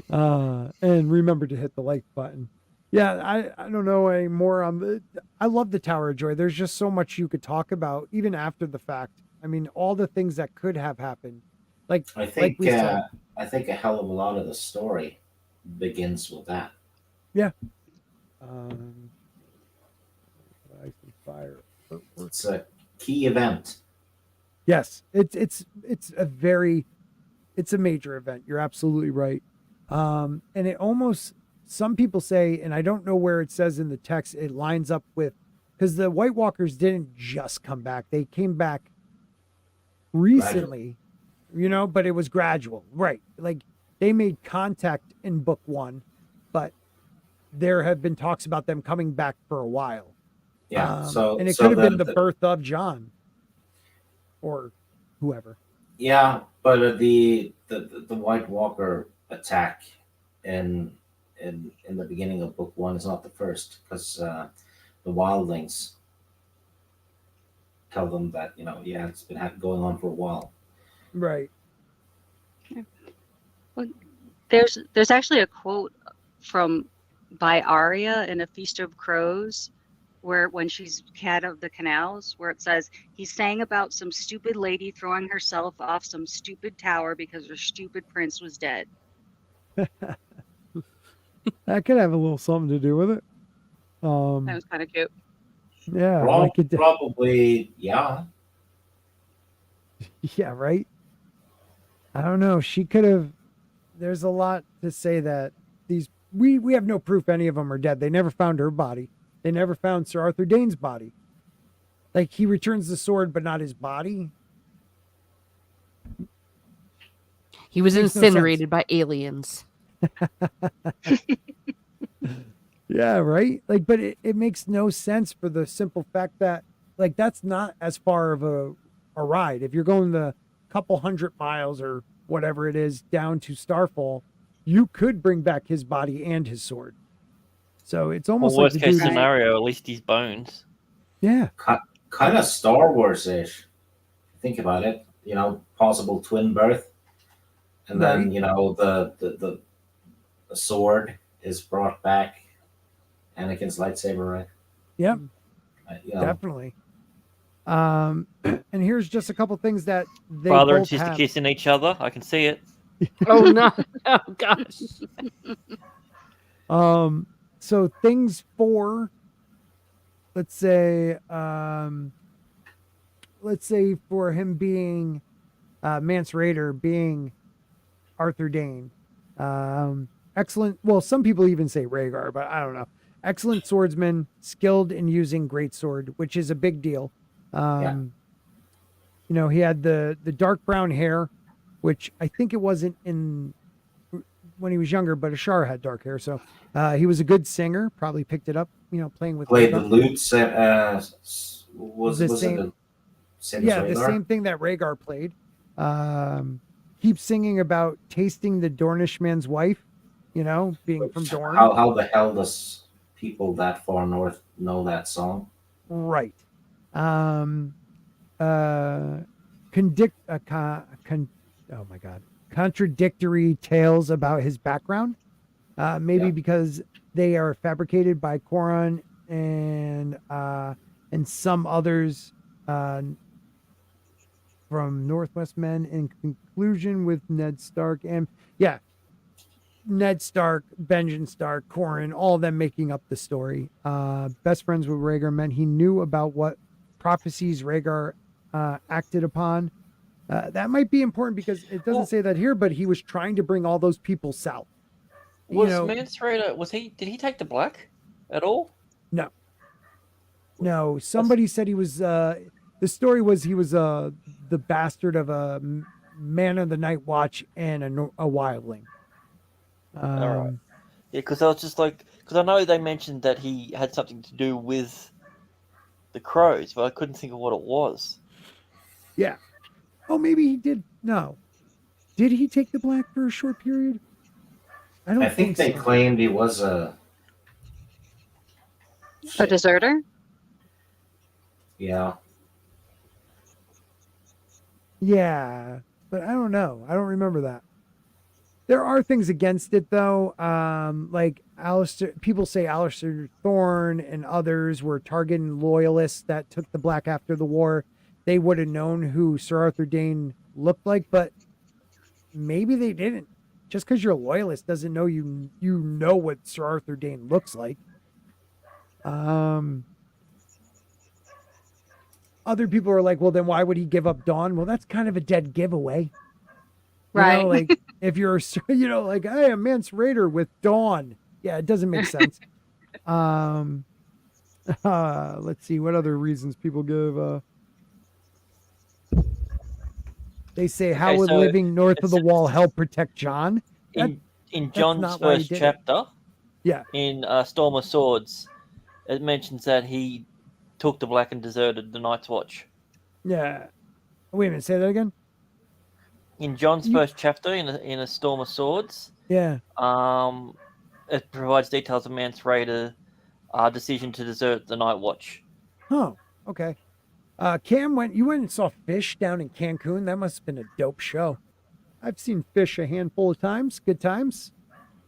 And remember to hit the like button. Yeah, I don't know any more on the. I love the Tower of Joy. There's just so much you could talk about, even after the fact. I mean, all the things that could have happened. Like I think we said. I think a hell of a lot of the story begins with that. Yeah. Ice and fire. It's a key event. Yes, it's a major event. You're absolutely right. And it almost, some people say, and I don't know where it says in the text, it lines up with, because the White Walkers didn't just come back. They came back recently, but it was gradual, right? Like they made contact in book 1, but there have been talks about them coming back for a while. Yeah. And it could have been the birth of John or whoever. Yeah, but the White Walker attack in the beginning of book 1 is not the first, because the wildlings tell them that it's been going on for a while. Right. Well, there's actually a quote by Arya in A Feast of Crows, where when she's Cat of the Canals, where it says he sang about some stupid lady throwing herself off some stupid tower because her stupid prince was dead. That could have a little something to do with it. That was kind of cute. Yeah, probably, yeah. Yeah, right. I don't know. She could have. There's a lot to say that we have no proof any of them are dead. They never found her body. They never found Sir Arthur Dane's body. Like, he returns the sword, but not his body. He was incinerated by aliens. Yeah, right? Like, but it makes no sense for the simple fact that, like, that's not as far of a ride. If you're going the couple 100 miles or whatever it is down to Starfall, you could bring back his body and his sword. So it's almost well, like worst case scenario, at least his bones. Yeah. Kind of Star Wars-ish. Think about it. Possible twin birth. And then, the sword is brought back. Anakin's lightsaber, right? Yep. Definitely. And here's just a couple things that they father and both sister have. kissing each other. I can see it. Oh no! Oh gosh. So things for, let's say for him being Mance Rayder, being Arthur Dane, excellent. Well, some people even say Rhaegar, but I don't know. Excellent swordsman, skilled in using greatsword, which is a big deal. He had the dark brown hair, which I think it wasn't in when he was younger, but Ashara had dark hair, so he was a good singer. Probably picked it up, playing with. Played the lute. Was the it same? the same? Yeah, the same thing that Rhaegar played. Keeps singing about tasting the Dornish man's wife. Being from Dorne. How the hell does people that far north know that song? Right. Oh my God. Contradictory tales about his background. Maybe because they are fabricated by Coron and some others from Northwest Men, in conclusion with Ned Stark and Ned Stark, Benjen Stark, Corin, all of them making up the story. Best friends with Rhaegar meant he knew about what prophecies Rhaegar acted upon. That might be important because it doesn't say that here, but he was trying to bring all those people south. Was Mance Rayder, did he take the black at all? No. Somebody said he was, the story was he was the bastard of a man of the Night Watch and a wildling. All right. Yeah, because I was just because I know they mentioned that he had something to do with the crows, but I couldn't think of what it was. Yeah. Oh, maybe he did. No. Did he take the black for a short period? I think they claimed he was a deserter. Yeah. Yeah, but I don't know. I don't remember that. There are things against it, though. Like people say Alistair Thorne and others were Targaryen loyalists that took the black after the war. They would have known who Sir Arthur Dane looked like, but maybe they didn't. Just because you're a loyalist doesn't know you know what Sir Arthur Dane looks like. Other people are like, well, then why would he give up Dawn? Well, that's kind of a dead giveaway. Right. Like if you're, like, hey, I'm Mance Rayder with Dawn. Yeah, it doesn't make sense. Let's see what other reasons people give. They say Okay, Howard so living north of the it's- wall helped protect John. in that's John's not why he first did it. chapter, Yeah. in Storm of Swords, it mentions that he took the black and deserted the Night's Watch. Yeah. Wait a minute. Say that again. In John's You- first chapter, in a Storm of Swords, Yeah. it provides details of Mance Raider's decision to desert the Night Watch. Oh. Okay. Cam you went and saw Fish down in Cancun. That must have been a dope show. I've seen Fish a handful of times. Good times.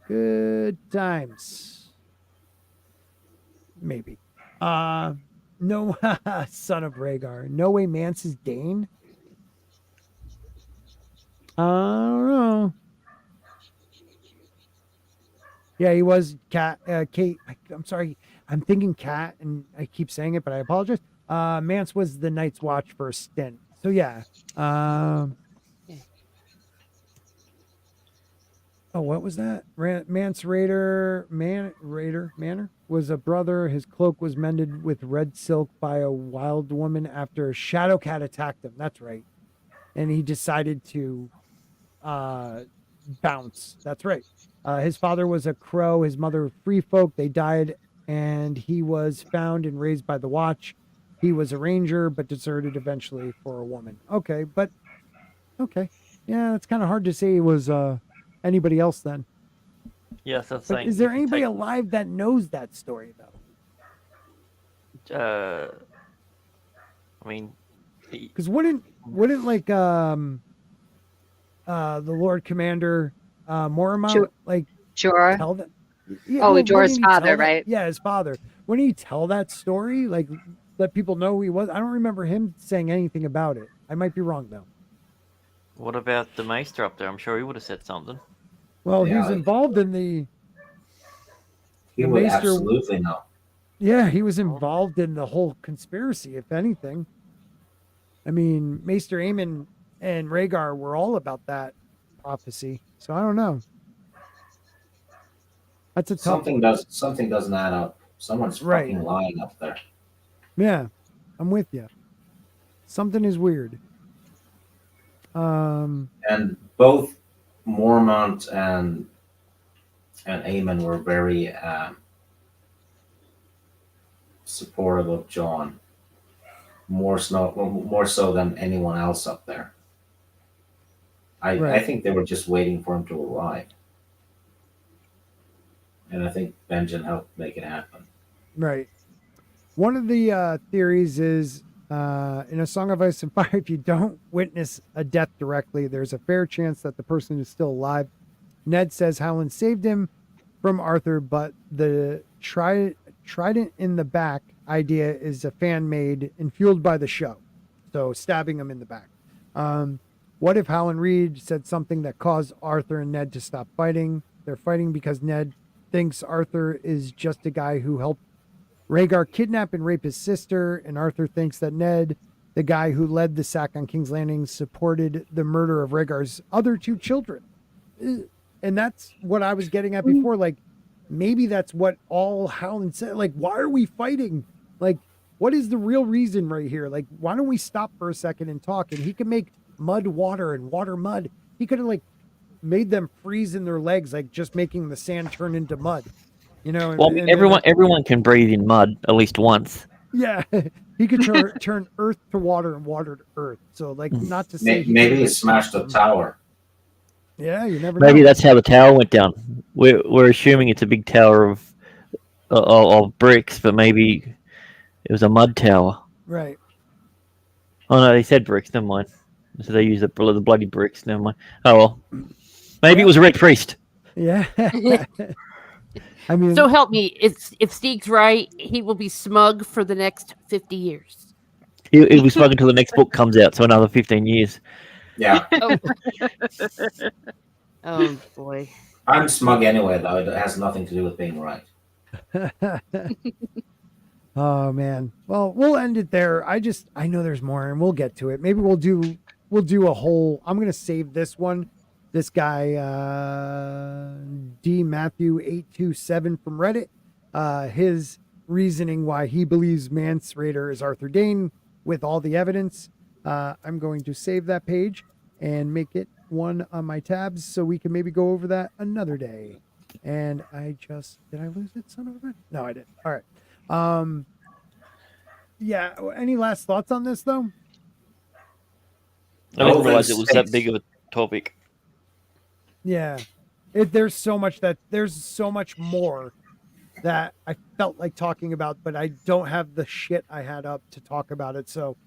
Good times. Maybe. No, son of Rhaegar. No way Mance is Dane. I don't know. Yeah, he was Kate. I'm sorry. I'm thinking Cat, and I keep saying it, but I apologize. Mance was the Night's Watch for a stint. So yeah. Oh, what was that? Mance Manor was a brother. His cloak was mended with red silk by a wild woman after a shadow cat attacked him. That's right. And he decided to bounce. That's right. His father was a crow. His mother, free folk. They died, and he was found and raised by the Watch. He was a ranger, but deserted eventually for a woman. Okay, but okay. Yeah, it's kind of hard to say he was anybody else then. Yes, that's But saying. is there anybody alive that knows that story though? I mean, Because wouldn't like the Lord Commander Mormont Sure. like Sure. tell that? Oh, wouldn't Jorah's he tell father, that- right? Yeah, his father. Wouldn't he tell that story? Like let people know who he was? I don't remember him saying anything about it. I might be wrong though. what about the Maester up there? I'm sure he would have said something. Well, Yeah, he's involved in the. He The would Maester- absolutely know. Yeah, he was involved in the whole conspiracy, if anything. I mean, Maester Aemon and Rhaegar were all about that prophecy. So I don't know. That's a tough Something one. doesn't add up. Someone's Right. fucking lying up there. Yeah, I'm with you. Something is weird. And both Mormont and Aemon were very supportive of John, more so than anyone else up there. I Right. think they were just waiting for him to arrive, and I think Benjen helped make it happen. Right. One of the theories is in A Song of Ice and Fire, if you don't witness a death directly, there's a fair chance that the person is still alive. Ned says Howland saved him from Arthur, but the trident in the back idea is a fan made and fueled by the show. So stabbing him in the back. What if Howland Reed said something that caused Arthur and Ned to stop fighting? They're fighting because Ned thinks Arthur is just a guy who helped Rhaegar kidnap and rape his sister, and Arthur thinks that Ned, the guy who led the sack on King's Landing, supported the murder of Rhaegar's other two children. And that's what I was getting at before. Like, maybe that's what all Howland said. Like, why are we fighting? Like, what is the real reason right here? Like, why don't we stop for a second and talk? And he could make mud water and water mud. He could have, like, made them freeze in their legs, like just making the sand turn into mud. You know, Well, everyone can breathe in mud at least once. Yeah, he could turn earth to water and water to earth. So, like, not to say Maybe he smashed the tower. Yeah, you never know. Maybe that's how the tower went down. We're assuming it's a big tower of bricks, but maybe it was a mud tower. Right. Oh no, they said bricks. Never mind. So they used the bloody bricks. Never mind. Oh well. Maybe it was a red priest. Yeah. I mean, So help me. If Steve's right, he will be smug for the next 50 years. He'll be smug until the next book comes out, so another 15 years. Yeah, Oh boy. I'm smug anyway, though. It has nothing to do with being right. oh man. Well, we'll end it there. I know there's more, and we'll get to it. Maybe we'll do a whole. I'm gonna save this one. This guy, D Matthew 827 from Reddit, his reasoning why he believes Mance Raider is Arthur Dane with all the evidence. I'm going to save that page, and make it one on my tabs so we can maybe go over that another day. And did I lose it, son of a bitch? No, I didn't. All right. Yeah. Any last thoughts on this though? I didn't realize it was that big of a topic. Yeah. There's so much more that I felt like talking about, but I don't have the shit I had up to talk about it. So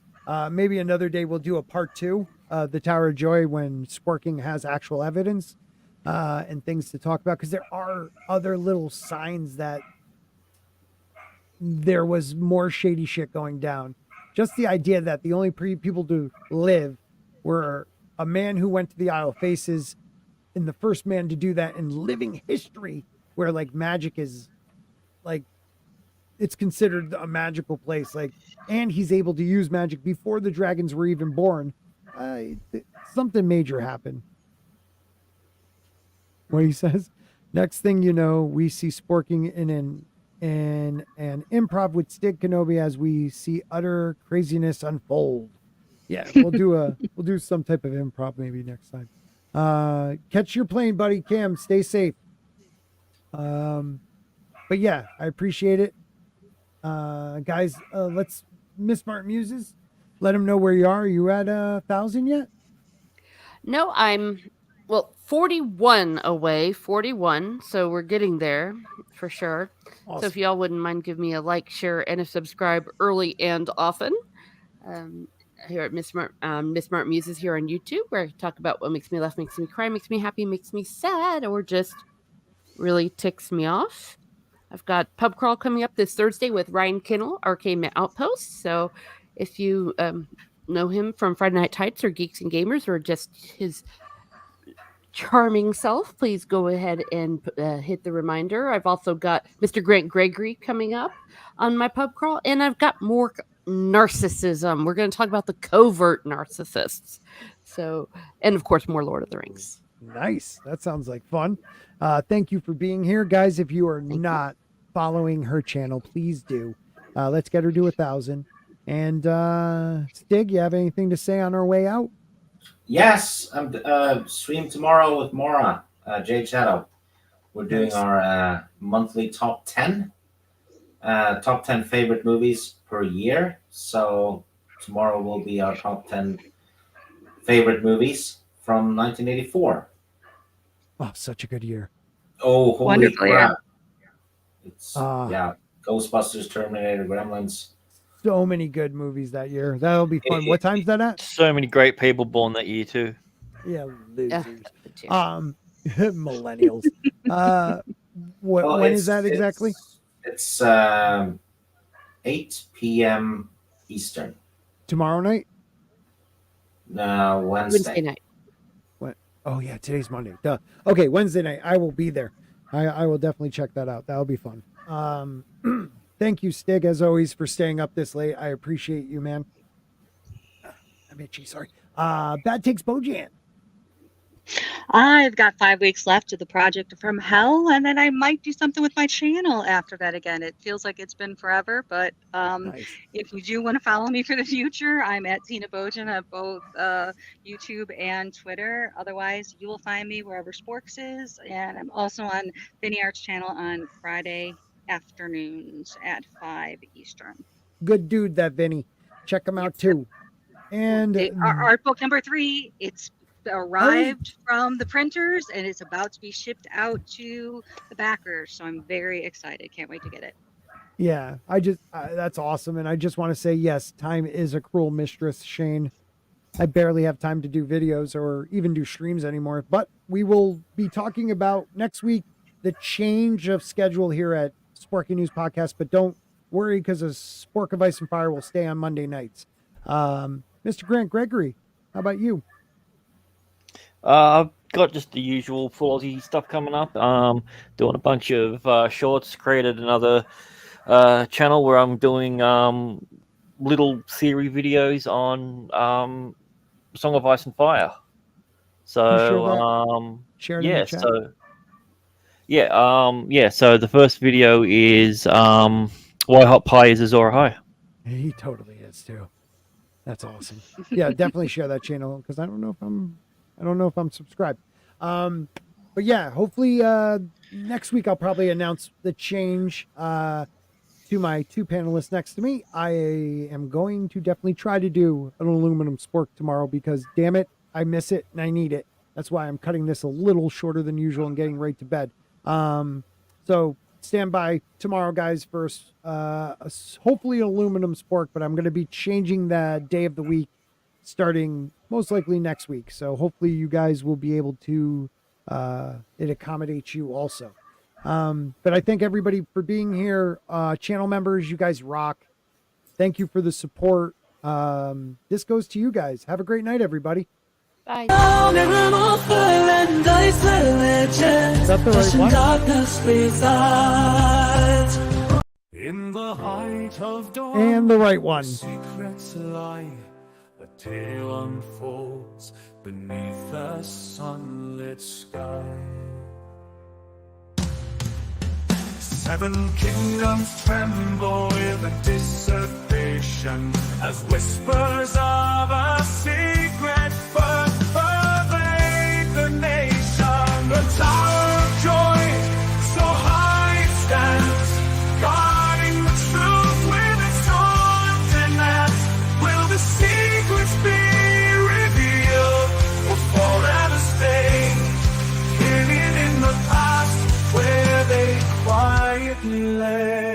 maybe another day we'll do a part 2, the Tower of Joy, when Sporking has actual evidence and things to talk about, because there are other little signs that there was more shady shit going down. Just the idea that the only people to live were a man who went to the Isle of Faces, and the first man to do that in living history, where like magic is like, it's considered a magical place, like, and he's able to use magic before the dragons were even born. Something major happened. What he says, next thing you know, we see Sporking in an improv with Stig Kenobi as we see utter craziness unfold. Yeah, we'll do some type of improv maybe next time. Catch your plane, buddy. Cam, stay safe. But yeah, I appreciate it. Guys, let's Miss Smart Muses, let them know where you are. Are you at 1,000 yet? No, I'm 41 away, 41. So we're getting there for sure. Awesome. So if y'all wouldn't mind, give me a like, share, and a subscribe early and often. Here at Miss Smart Muses here on YouTube, where I talk about what makes me laugh, makes me cry, makes me happy, makes me sad, or just really ticks me off. I've got Pub Crawl coming up this Thursday with Ryan Kinnell, Arcade Outpost. So if you know him from Friday Night Tights or Geeks and Gamers, or just his charming self, please go ahead and hit the reminder. I've also got Mr. Grant Gregory coming up on my Pub Crawl, and I've got more narcissism. We're going to talk about the covert narcissists. So, and of course, more Lord of the Rings. Nice. That sounds like fun. Thank you for being here, guys. If you are not following her channel, please do. Let's get her to 1,000. And Stig, you have anything to say on our way out? Yes, I'm stream tomorrow with Mora, Jade Shadow. We're doing our monthly top 10 favorite movies per year. So tomorrow will be our top 10 favorite movies from 1984. Oh, such a good year. Oh, holy Wonderful, crap. yeah. It's Ghostbusters, Terminator, Gremlins. So many good movies that year. That'll be fun. What time's that at? So many great people born that year too. Yeah, losers. Millennials. When is that exactly? It's 8 p.m. Eastern. Tomorrow night? No, Wednesday night. What? Oh yeah, today's Monday. Duh. Okay, Wednesday night. I will be there. I will definitely check that out. That'll be fun. Thank you, Stig, as always, for staying up this late. I appreciate you, man. I'm itchy, sorry. Bad Takes Bojan. I've got 5 weeks left of the project from hell, and then I might do something with my channel after that again. It feels like it's been forever, but Nice. if you do want to follow me for the future, I'm at Tina Bojan at both YouTube and Twitter. Otherwise, you will find me wherever Sporks is, and I'm also on Vinny Art's channel on Friday afternoons at 5 Eastern. Good dude, that Vinny. Check him out too. And Our art book number 3, it's arrived from the printers and it's about to be shipped out to the backers. So I'm very excited. Can't wait to get it. yeah, that's awesome. And I just want to say, yes, time is a cruel mistress, Shane. I barely have time to do videos or even do streams anymore, but we will be talking about next week the change of schedule here at Sporking News Podcast, but don't worry because a Spork of Ice and Fire will stay on Monday nights. Mr. Grant Gregory, how about you? I've got just the usual full Aussie stuff coming up. Doing a bunch of shorts. Created another channel where I'm doing little theory videos on Song of Ice and Fire. So Share it in the chat. So the first video is why hot pie is Azora High. He totally is too. That's awesome. Yeah, definitely share that channel because I don't know if I'm I don't know if I'm subscribed. But yeah, hopefully next week I'll probably announce the change to my two panelists next to me. I am going to definitely try to do an aluminum spork tomorrow because, damn it, I miss it and I need it. That's why I'm cutting this a little shorter than usual and getting right to bed. So stand by tomorrow, guys, for hopefully aluminum spork, but I'm going to be changing the day of the week starting most likely next week. So hopefully you guys will be able to, it accommodates you also. But I thank everybody for being here. Channel members, you guys rock. Thank you for the support. This goes to you guys. Have a great night, everybody. Bye. Is that the right one? In the height of dawn, And the right one. secrets lie, a tale unfolds beneath the sunlit sky. 7 kingdoms tremble with anticipation as whispers of a secret birth pervade the nation. The tower of joy, so high it stands, guarding the truth with its haunted mask. Will the secrets be revealed or forever stay hidden in the past where they quietly lay?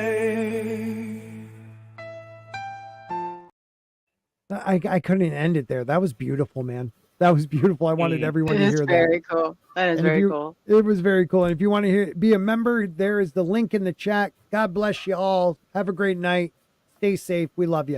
I couldn't end it there. That was beautiful, man. That was beautiful. I wanted everyone to hear that. Very cool. That is And if very you- cool. It was very cool. And if you want to be a member, there is the link in the chat. God bless you all. Have a great night. Stay safe. We love you.